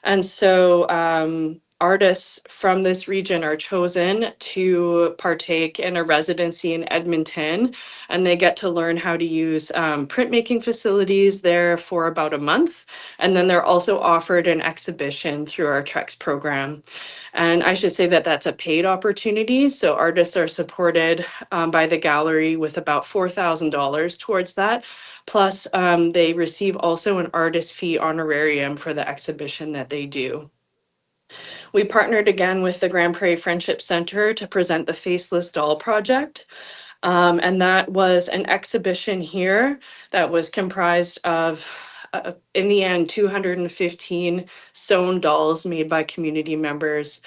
And so artists from this region are chosen to partake in a residency in Edmonton, and they get to learn how to use printmaking facilities there for about a month. And then they're also offered an exhibition through our Trex program. And I should say that that's a paid opportunity. So artists are supported by the gallery with about $4,000 towards that. Plus, they receive also an artist fee honorarium for the exhibition that they do. We partnered again with the Grand Prairie Friendship Center to present the Faceless Doll Project. And that was an exhibition here that was comprised of, in the end, 215 sewn dolls made by community members.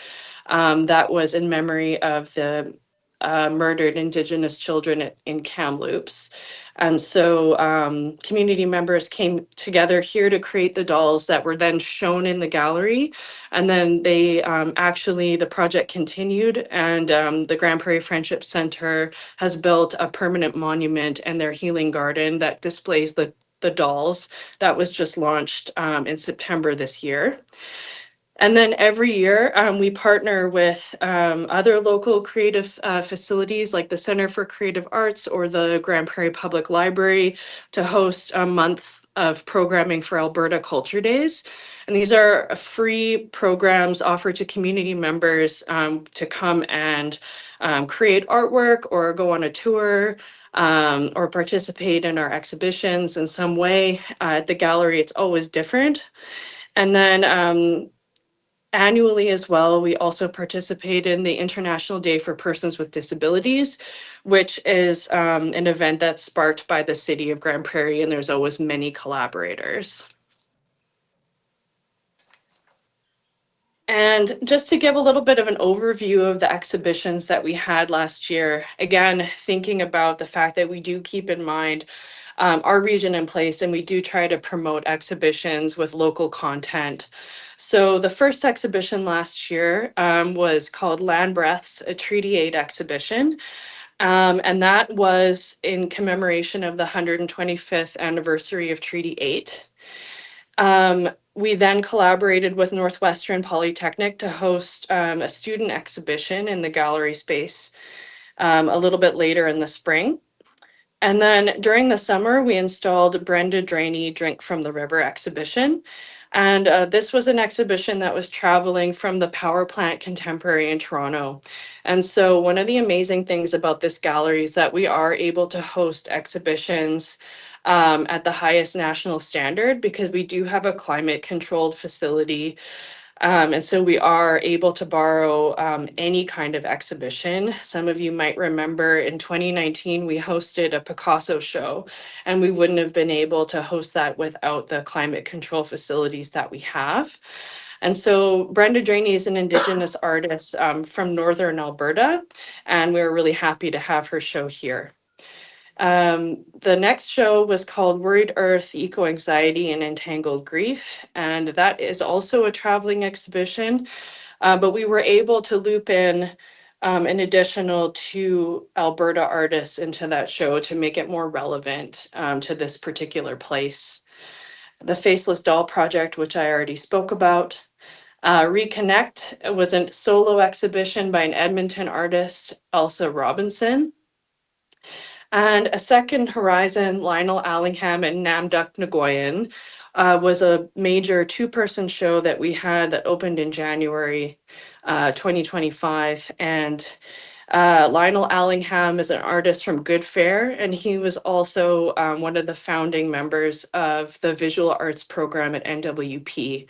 That was in memory of the murdered Indigenous children in Kamloops. And so community members came together here to create the dolls that were then shown in the gallery. And then they actually, the project continued, and the Grand Prairie Friendship Center has built a permanent monument in their healing garden that displays the dolls. That was just launched in September this year. And then every year, we partner with other local creative facilities like the Center for Creative Arts or the Grand Prairie Public Library to host a month of programming for Alberta Culture Days. And these are free programs offered to community members to come and create artwork or go on a tour or participate in our exhibitions in some way. At the gallery, it's always different. And then annually as well, we also participate in the International Day for Persons with Disabilities, which is an event that's sparked by the city of Grand Prairie, and there's always many collaborators. And just to give a little bit of an overview of the exhibitions that we had last year, again, thinking about the fact that we do keep in mind our region and place, and we do try to promote exhibitions with local content. So the first exhibition last year was called Land Breaths, a Treaty 8 exhibition. And that was in commemoration of the 125th anniversary of Treaty 8. We then collaborated with Northwestern Polytechnic to host a student exhibition in the gallery space a little bit later in the spring. And then during the summer, we installed Brenda Drainey Drink from the River exhibition. And this was an exhibition that was traveling from the Power Plant Contemporary in Toronto. And so one of the amazing things about this gallery is that we are able to host exhibitions at the highest national standard because we do have a climate controlled facility. And so we are able to borrow any kind of exhibition. Some of you might remember in 2019, we hosted a Picasso show, and we wouldn't have been able to host that without the climate control facilities that we have. And so Brenda Drainey is an Indigenous artist from Northern Alberta, and we were really happy to have her show here. The next show was called Worried Earth, Eco-Anxiety and Entangled Grief, and that is also a traveling exhibition, but we were able to loop in an additional 2 Alberta artists into that show to make it more relevant to this particular place. The Faceless Doll Project, which I already spoke about. Reconnect was a solo exhibition by an Edmonton artist, Elsa Robinson. And a second horizon, Lionel Allingham and Namduk Nguyen, was a major 2-person show that we had that opened in January 2025. And Lionel Allingham is an artist from Good Fare, and he was also one of the founding members of the visual arts program at NWP.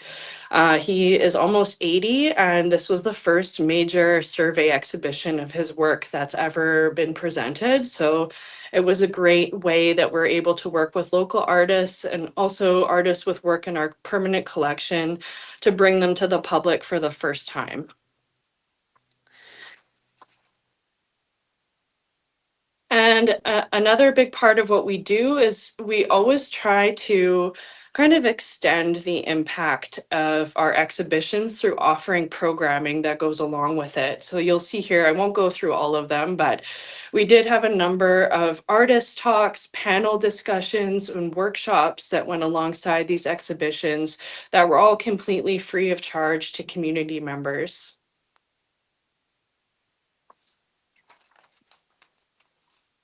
He is almost 80, and this was the first major survey exhibition of his work that's ever been presented. So it was a great way that we're able to work with local artists and also artists with work in our permanent collection to bring them to the public for the first time. And another big part of what we do is we always try to kind of extend the impact of our exhibitions through offering programming that goes along with it. So you'll see here, I won't go through all of them, but we did have a number of artist talks, panel discussions, and workshops that went alongside these exhibitions that were all completely free of charge to community members.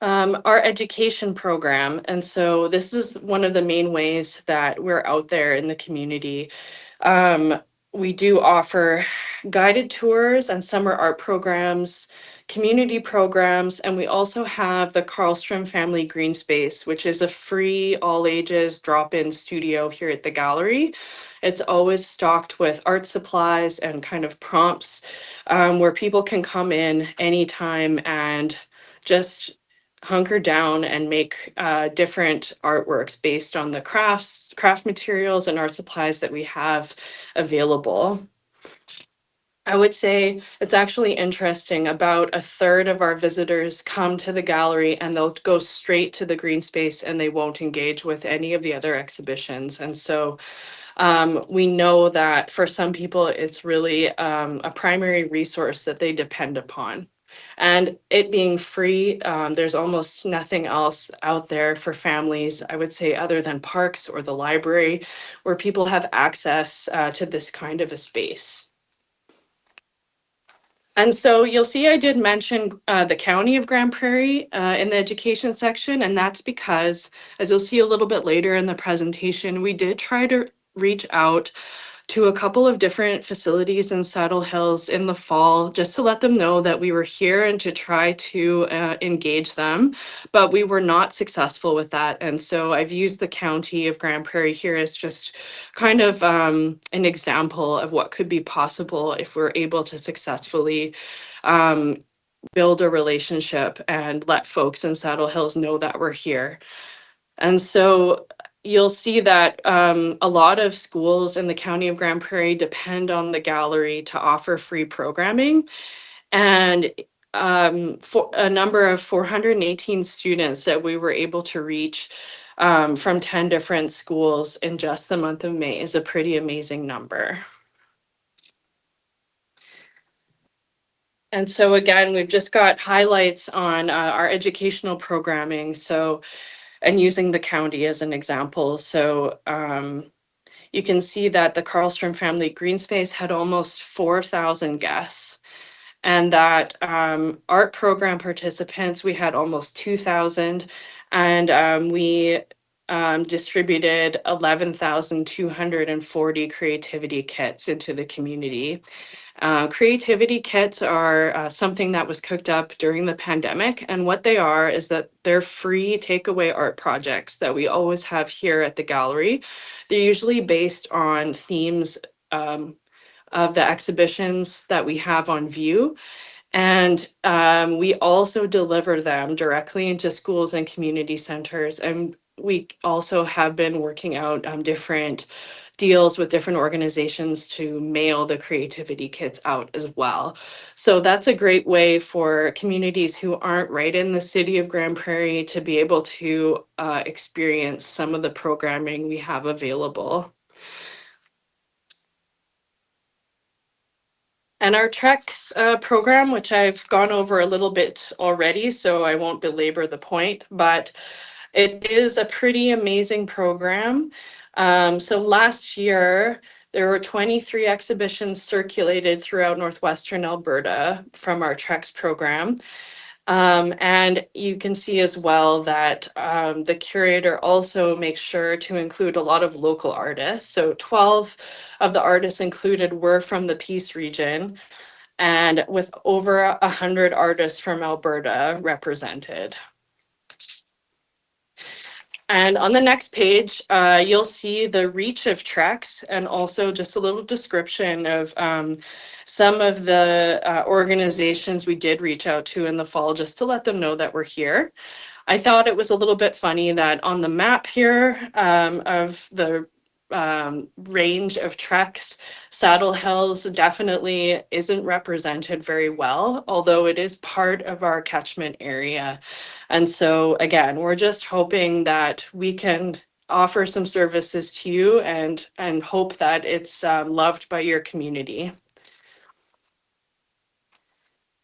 Our education program. And so this is one of the main ways that we're out there in the community. We do offer guided tours and summer art programs, community programs, and we also have the Karlstrom Family Green Space, which is a free all ages drop-in studio here at the gallery. It's always stocked with art supplies and kind of prompts where people can come in anytime and just hunker down and make different artworks based on the craft materials and art supplies that we have available. I would say it's actually interesting. About a third of our visitors come to the gallery and they'll go straight to the green space and they won't engage with any of the other exhibitions. And so we know that for some people, it's really a primary resource that they depend upon. And it being free, there's almost nothing else out there for families, I would say, other than parks or the library, where people have access to this kind of a space. And so you'll see I did mention the County of Grand Prairie in the education section, and that's because, as you'll see a little bit later in the presentation, we did try to reach out to a couple of different facilities in Saddle Hills in the fall, just to let them know that we were here and to try to engage them, but we were not successful with that. And so I've used the County of Grand Prairie here as just kind of an example of what could be possible if we're able to successfully build a relationship and let folks in Saddle Hills know that we're here. And so you'll see that a lot of schools in the County of Grand Prairie depend on the gallery to offer free programming. And for a number of 418 students that we were able to reach from 10 different schools in just the month of May is a pretty amazing number. And so again, we've just got highlights on our educational programming. So and using the county as an example. So you can see that the Karlstrom Family Green Space had almost 4,000 guests, and that art program participants, we had almost 2,000, and we distributed 11,240 creativity kits into the community. Creativity kits are something that was cooked up during the pandemic, and what they are is that they're free takeaway art projects that we always have here at the gallery. They're usually based on themes of the exhibitions that we have on view. And we also deliver them directly into schools and community centers. And we also have been working out different deals with different organizations to mail the creativity kits out as well. So that's a great way for communities who aren't right in the city of Grand Prairie to be able to experience some of the programming we have available. And our TREX program, which I've gone over a little bit already, so I won't belabor the point, but it is a pretty amazing program. So last year, there were 23 exhibitions circulated throughout Northwestern Alberta from our TREX program. And you can see as well that the curator also makes sure to include a lot of local artists. So 12 of the artists included were from the Peace region, and with over 100 artists from Alberta represented. And on the next page, you'll see the reach of TREX and also just a little description of some of the organizations we did reach out to in the fall, just to let them know that we're here. I thought it was a little bit funny that on the map here of the range of TREX, Saddle Hills definitely isn't represented very well, although it is part of our catchment area. And so again, we're just hoping that we can offer some services to you and hope that it's loved by your community.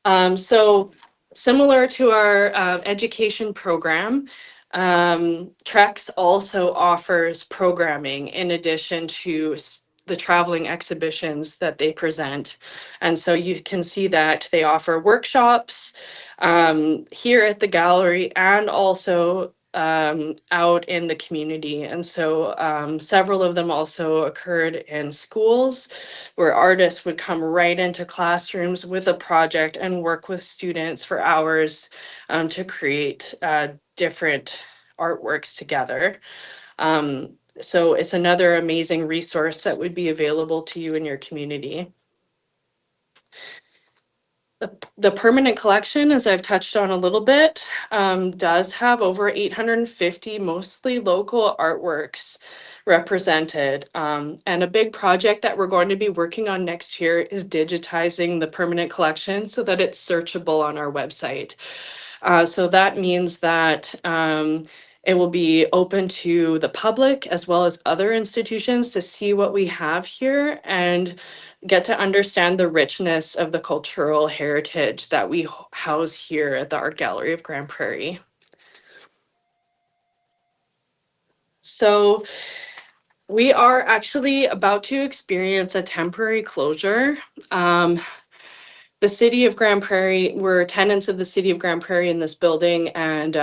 So similar to our education program, TREX also offers programming in addition to the traveling exhibitions that they present. And so you can see that they offer workshops here at the gallery and also out in the community. And so several of them also occurred in schools where artists would come right into classrooms with a project and work with students for hours to create different artworks together. So it's another amazing resource that would be available to you in your community. The permanent collection, as I've touched on a little bit, does have over 850 mostly local artworks represented. And a big project that we're going to be working on next year is digitizing the permanent collection so that it's searchable on our website. So that means that it will be open to the public as well as other institutions to see what we have here and get to understand the richness of the cultural heritage that we house here at the Art Gallery of Grande Prairie. So we are actually about to experience a temporary closure. The city of Grande Prairie, we're tenants of the city of Grande Prairie in this building, and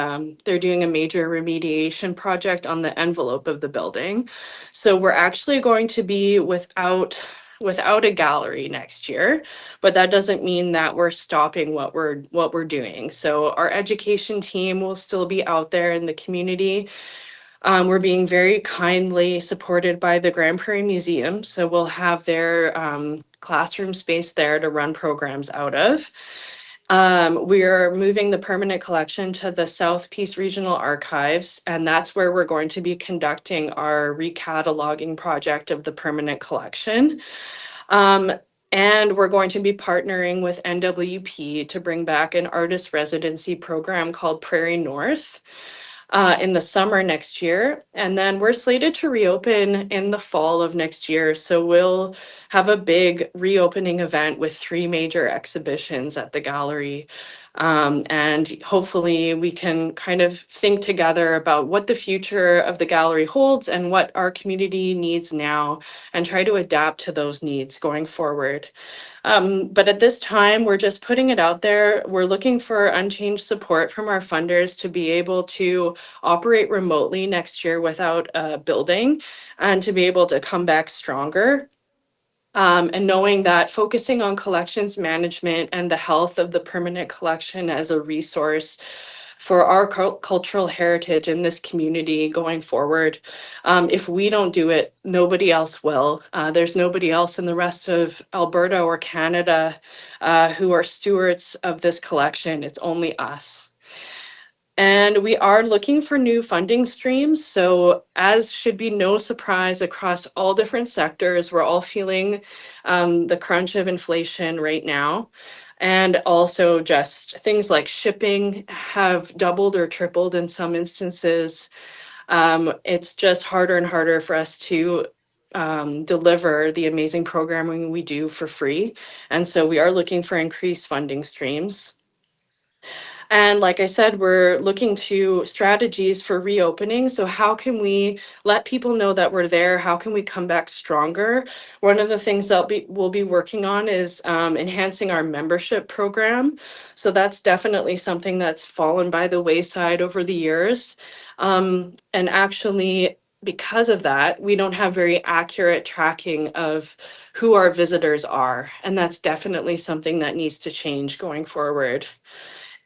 they're doing a major remediation project on the envelope of the building. So we're actually going to be without a gallery next year, but that doesn't mean that we're stopping what we're doing. So our education team will still be out there in the community. We're being very kindly supported by the Grande Prairie Museum. So we'll have their classroom space there to run programs out of. We are moving the permanent collection to the South Peace Regional Archives, and that's where we're going to be conducting our recataloging project of the permanent collection. And we're going to be partnering with NWP to bring back an artist residency program called Prairie North in the summer next year. And then we're slated to reopen in the fall of next year. So we'll have a big reopening event with 3 major exhibitions at the gallery. And hopefully we can kind of think together about what the future of the gallery holds and what our community needs now and try to adapt to those needs going forward. But at this time, we're just putting it out there. We're looking for unchanged support from our funders to be able to operate remotely next year without a building and to be able to come back stronger. And knowing that focusing on collections management and the health of the permanent collection as a resource for our cultural heritage in this community going forward. If we don't do it, nobody else will. There's nobody else in the rest of Alberta or Canada who are stewards of this collection. It's only us. And we are looking for new funding streams. So as should be no surprise across all different sectors, we're all feeling the crunch of inflation right now. And also just things like shipping have doubled or tripled in some instances. It's just harder and harder for us to deliver the amazing programming we do for free. And so we are looking for increased funding streams. And like I said, we're looking to strategies for reopening. So how can we let people know that we're there? How can we come back stronger? One of the things that we'll be working on is enhancing our membership program. So that's definitely something that's fallen by the wayside over the years. And actually, because of that, we don't have very accurate tracking of who our visitors are. And that's definitely something that needs to change going forward.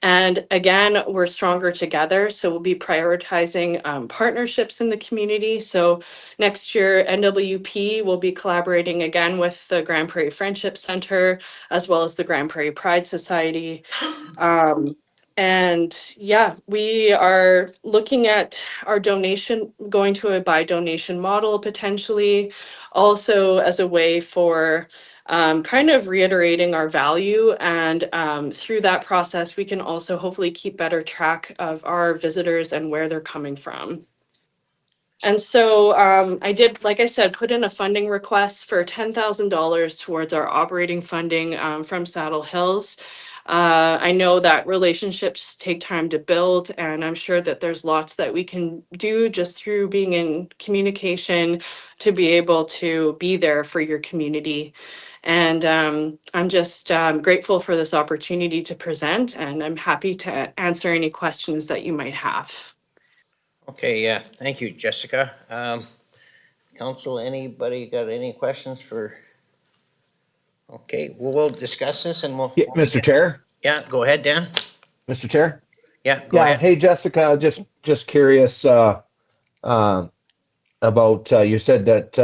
And again, we're stronger together. So we'll be prioritizing partnerships in the community. So next year, NWP will be collaborating again with the Grande Prairie Friendship Center, as well as the Grande Prairie Pride Society. And yeah, we are looking at our donation, going to a by donation model potentially, also as a way for kind of reiterating our value. And through that process, we can also hopefully keep better track of our visitors and where they're coming from. And so I did, like I said, put in a funding request for $10,000 towards our operating funding from Saddle Hills. I know that relationships take time to build, and I'm sure that there's lots that we can do just through being in communication to be able to be there for your community. And I'm just grateful for this opportunity to present, and I'm happy to answer any questions that you might have. Okay, yeah, thank you, Jessica. Council, anybody got any questions for? Okay, we'll discuss this and we'll. Yeah, Mr. Chair? Yeah, go ahead, Dan. Mr. Chair? Yeah, go ahead. Hey, Jessica, just curious, about, you said that,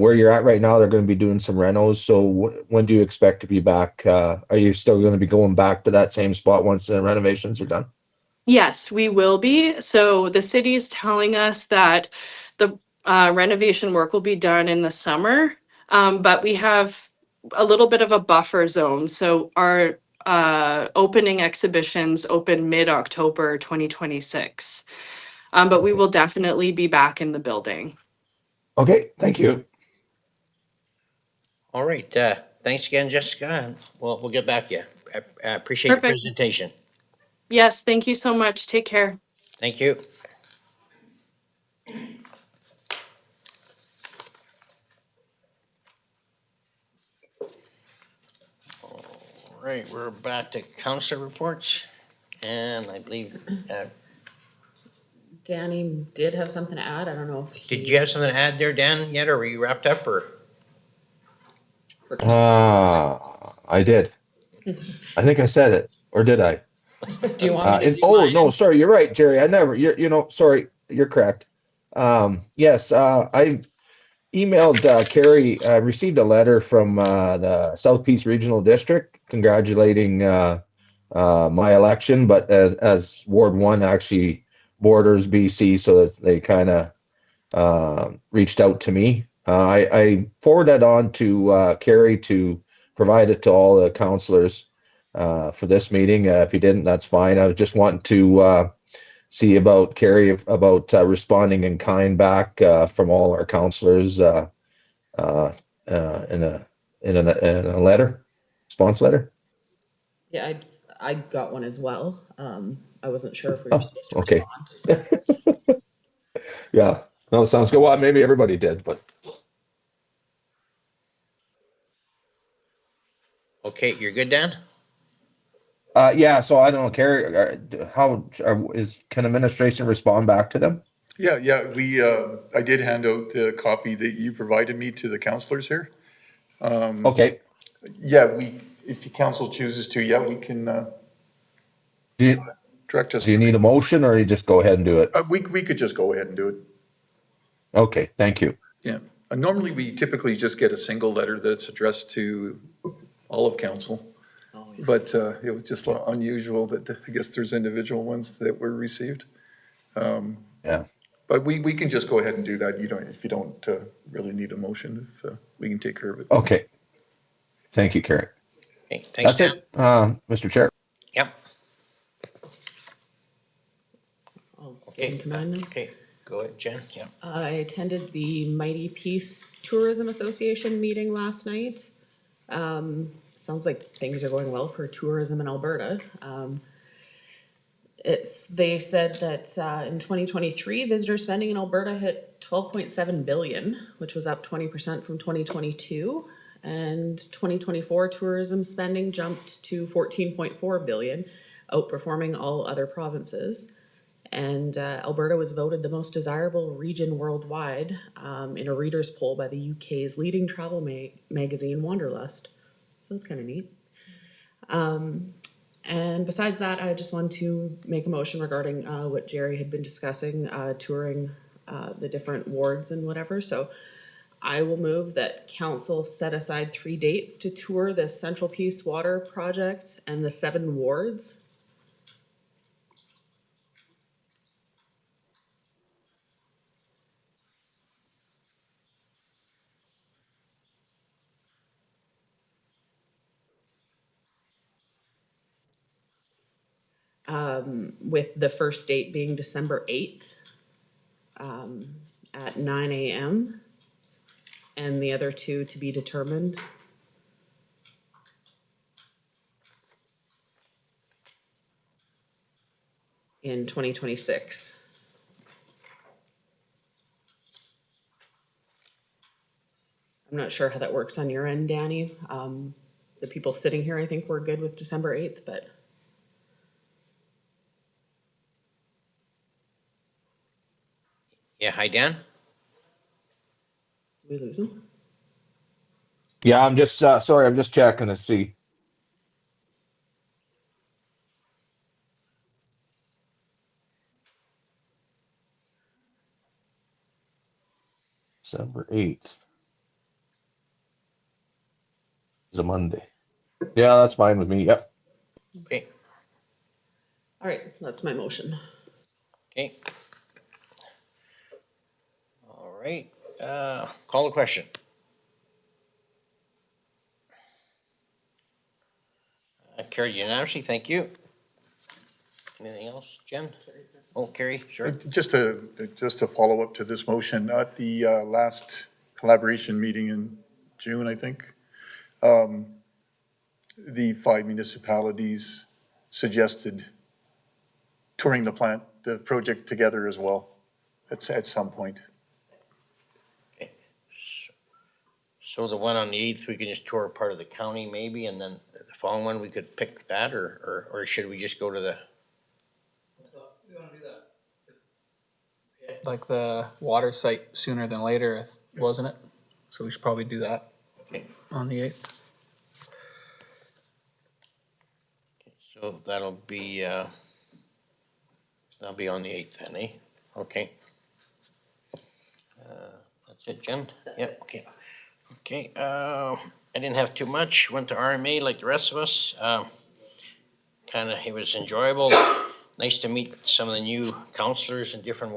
where you're at right now, they're gonna be doing some renos, so when do you expect to be back? Are you still gonna be going back to that same spot once the renovations are done? Yes, we will be. So the city is telling us that the renovation work will be done in the summer, but we have a little bit of a buffer zone. So our opening exhibitions open mid-October 2026. But we will definitely be back in the building. Okay, thank you. All right, thanks again, Jessica, and we'll get back to you. I appreciate your Perfect. presentation. Yes, thank you so much. Take care. Thank you. All right, we're back to council reports, and I believe, Danny did have something to add. I don't know if did you have something to add there, Dan, yet, or were you wrapped up, or? for council I did. I think I said it, or did I? reports. Do you want me to do Oh, mine? no, sorry, you're right, Jerry. Sorry, you're correct. Yes, I emailed Carrie. I received a letter from the South Peace Regional District congratulating my election, but as Ward 1 actually borders BC, so that they kind of reached out to me. I forwarded that on to Carrie to provide it to all the councilors for this meeting. If you didn't, that's fine. I was just wanting to see about Carrie about responding in kind back from all our councilors in a letter, response letter. Yeah, I got one as well. I wasn't sure if we were Oh, supposed to okay. respond. Yeah. No, sounds good. Well, maybe everybody did, but Okay, you're good, Dan? yeah. So I don't know, Carrie. Can administration respond back to them? Yeah, I did hand out the copy that you provided me to the counselors here. Okay. Yeah, if the council chooses to, yeah, we can, Do you, direct us do you to. need a motion, or you just go ahead and do it? We could just go ahead and do it. Okay. Thank you. Yeah. Normally, we typically just get a single letter that's addressed to all of council. But it was just unusual that I guess there's individual ones that were received. Yeah. But we can just go ahead and do that. If you don't really need a motion, if we can take care of it. Okay. Thank you, Carrie. Okay, thanks, That's Dan. it, Mr. Chair. Yep, I'll get okay, into mine now. okay, go ahead, Jen, yeah. I attended the Mighty Peace Tourism Association meeting last night. Sounds like things are going well for tourism in Alberta. They said that in 2023, visitor spending in Alberta hit 12.7 billion, which was up 20% from 2022. And 2024 tourism spending jumped to 14.4 billion, outperforming all other provinces. And Alberta was voted the most desirable region worldwide in a readers' poll by the UK's leading travel magazine, Wanderlust. So it's kind of neat. And besides that, I just want to make a motion regarding what Jerry had been discussing, touring the different wards and whatever. So I will move that council set aside 3 dates to tour the Central Peace Water Project and the 7 wards. With the first date being December 8th at 9 a.m. and the other 2 to be determined. In 2026. I'm not sure how that works on your end, Danny. The people sitting here, I think we're good with December 8th, but. Yeah, hi, Dan? We lose them? Yeah, I'm just sorry. I'm just checking to see. December 8th. It's a Monday. Yeah, that's fine with me. Yep. Okay, All right, that's my motion. okay. All right, call the question. Carried unanimously, thank you. Anything else, Jen? Oh, Carrie, sure. Just to follow up to this motion, at the last collaboration meeting in June, I think, the 5 municipalities suggested touring the project together as well at some point. So the one on the 8th, we can just tour part of the county maybe, and then the following one, we could pick that, or should we just go to the? Like the water site sooner than later, wasn't it? So we should probably do that Okay. on the 8th. So that'll be on the 8th then, eh? Okay. That's it, Jen? Yep, okay. Okay, I didn't have too much, went to RMA like the rest of us. It was enjoyable. Nice to meet some of the new counselors in different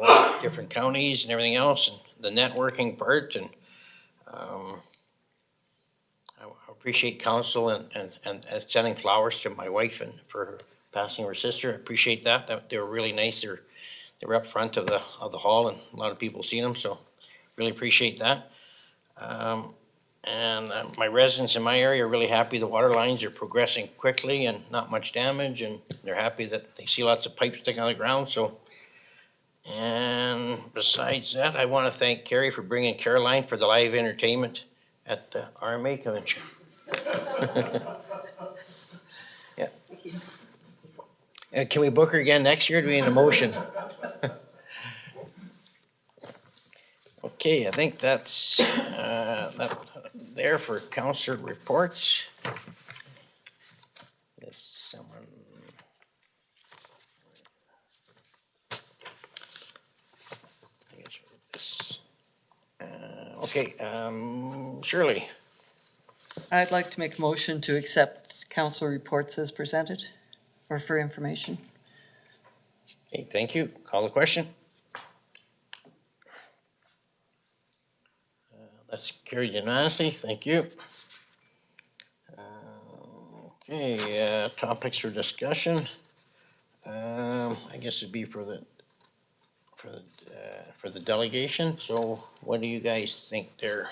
counties and everything else, and the networking part, and I appreciate council and sending flowers to my wife and for her passing her sister. I appreciate that. They were really nice. They were up front of the hall, and a lot of people seen them, so really appreciate that. My residents in my area are really happy the water lines are progressing quickly and not much damage, and they're happy that they see lots of pipes sticking out of the ground, so. And besides that, I want to thank Carrie for bringing Caroline for the live entertainment at the RMA convention. Yeah. Can we book her again next year? Do we need a motion? Okay, I think that's that there for council reports. Is someone? I guess this. Okay, Shirley. I'd like to make a motion to accept council reports as presented or for information. Okay, thank you. Call the question. That's carried unanimously. Thank you. Okay, topics for discussion. I guess it'd be for the delegation. So, what do you guys think there?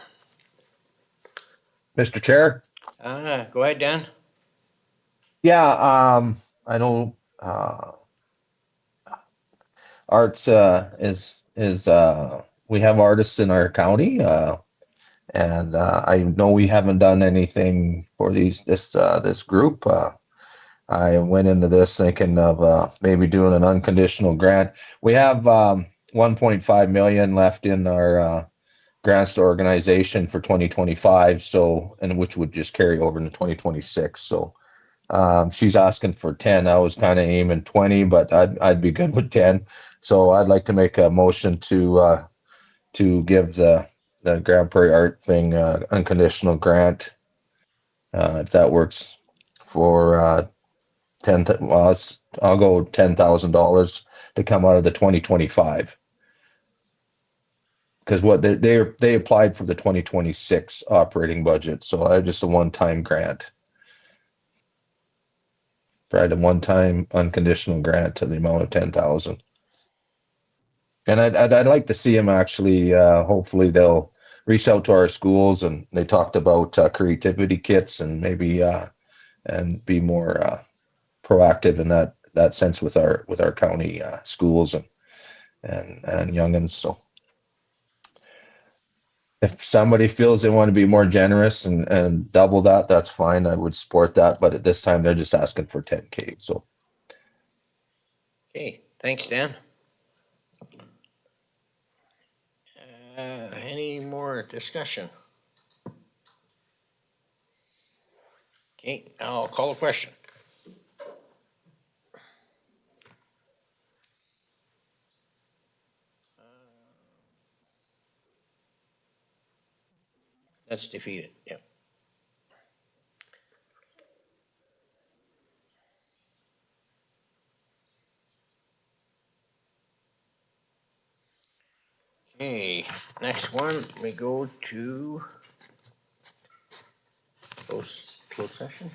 Mr. Chair? Go ahead, Dan. Yeah, I know, arts, we have artists in our county, and I know we haven't done anything for this group. I went into this thinking of maybe doing an unconditional grant. We have 1.5 million left in our grants to organization for 2025, so, and which would just carry over into 2026. So she's asking for 10. I was kind of aiming 20, but I'd be good with 10. So I'd like to make a motion to give the Grand Prairie Art thing unconditional grant, if that works, for 10. Well, I'll go $10,000 to come out of the 2025. Because what they applied for the 2026 operating budget, so I just a one-time grant. Right, a one-time unconditional grant to the amount of 10,000. And I'd like to see them actually. Hopefully, they'll reach out to our schools, and they talked about creativity kits and maybe and be more proactive in that sense with our county schools and youngins. So, if somebody feels they want to be more generous and double that, that's fine. I would support that. But at this time, they're just asking for 10K. So. Okay, thanks, Dan. Any more discussion? Okay, I'll call a question. Let's defeat it, yeah. Okay, next one, we go to closed session.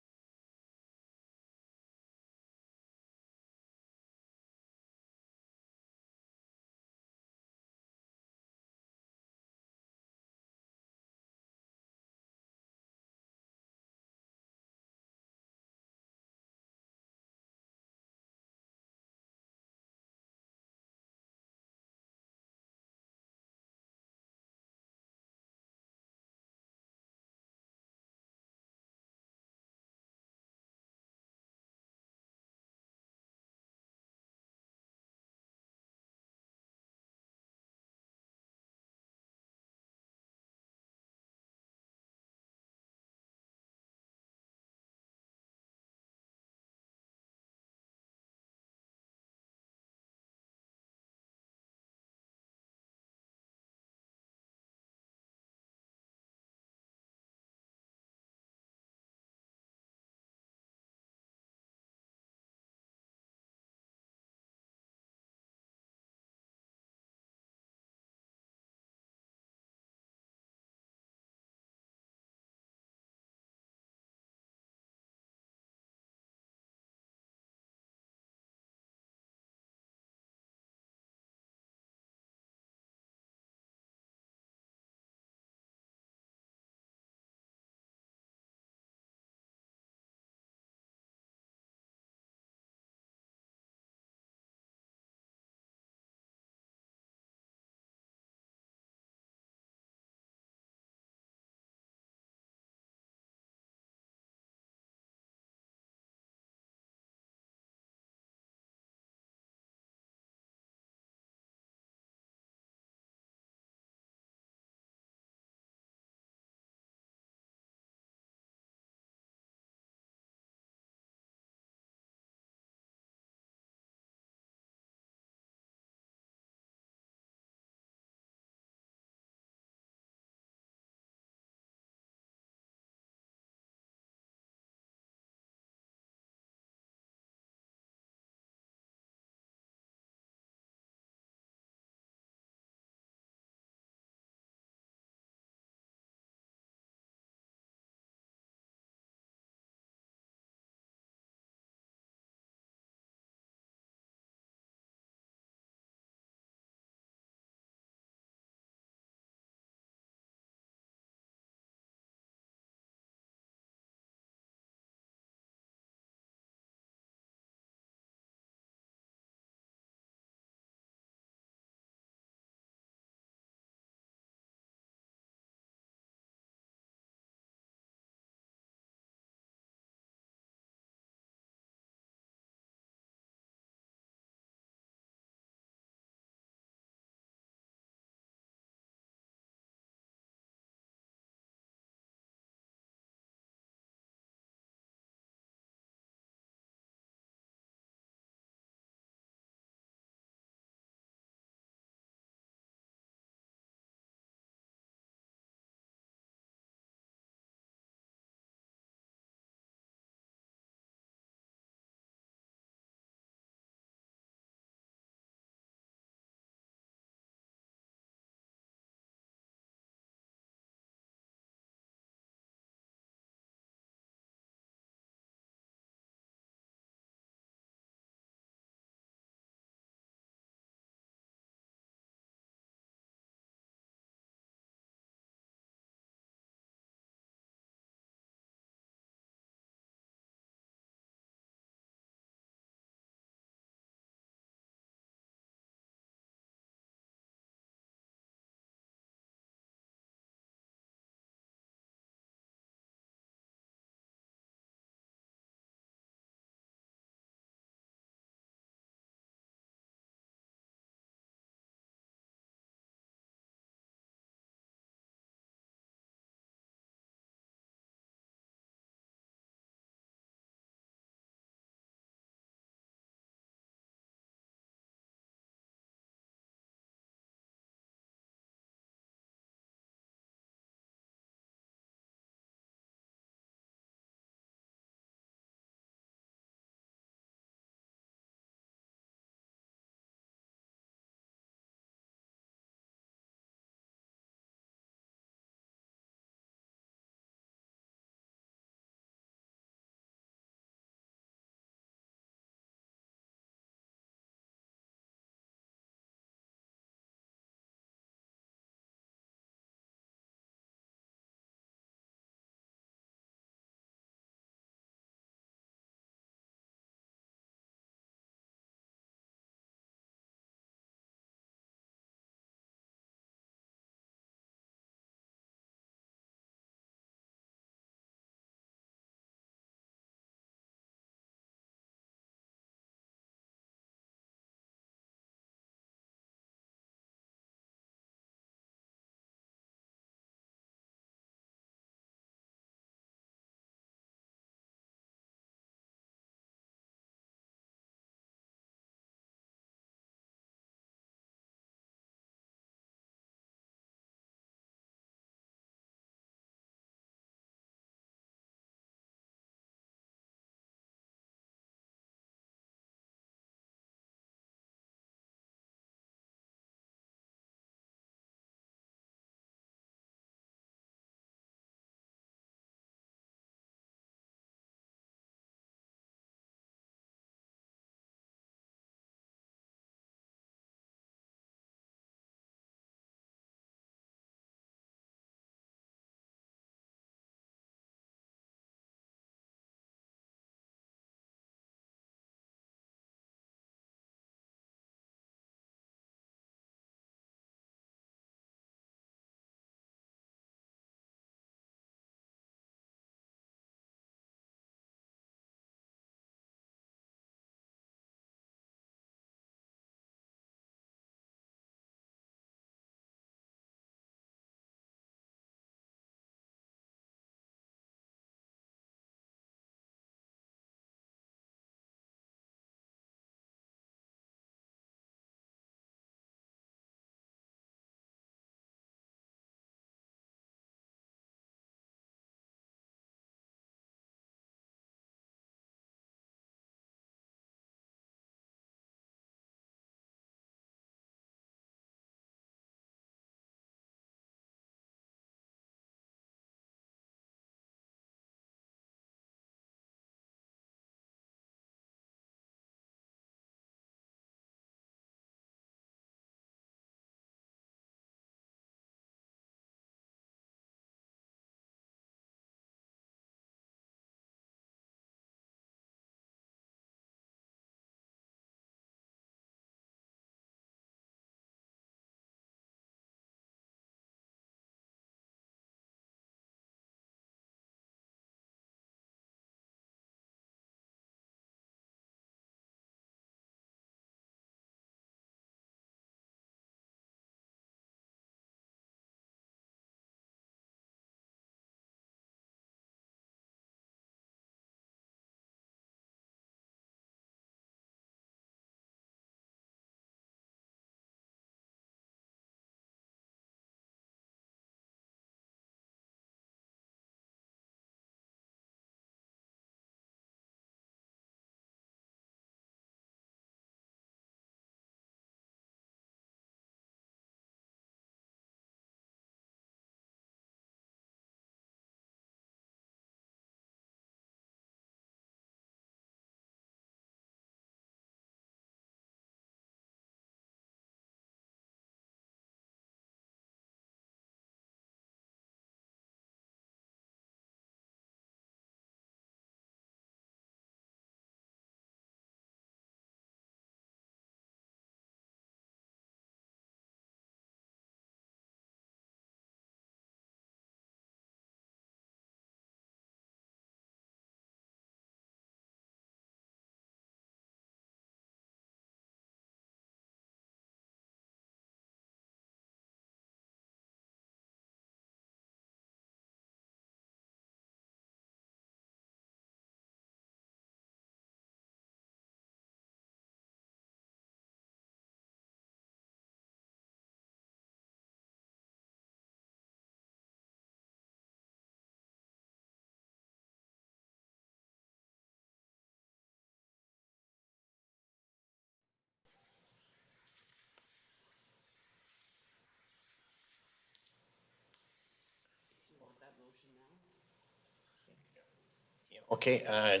Okay,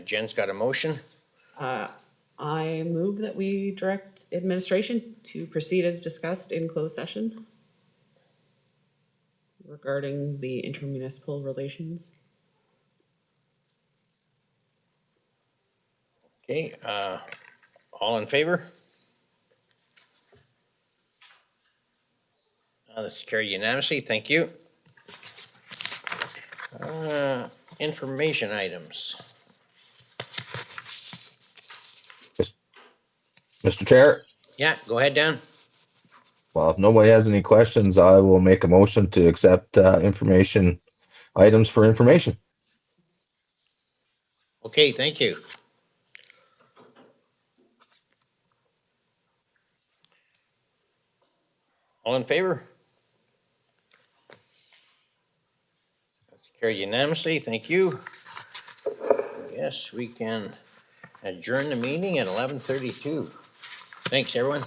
Jen's got a motion. I move that we direct administration to proceed as discussed in closed session regarding the intermunicipal relations. Okay, all in favor? That's carried unanimously, thank you. Information items. Mr. Chair, Yeah, go ahead, Dan. well, if nobody has any questions, I will make a motion to accept information items for information. Okay, thank you. All in favor? That's carried unanimously, thank you. Yes, we can adjourn the meeting at 11:32. Thanks, everyone.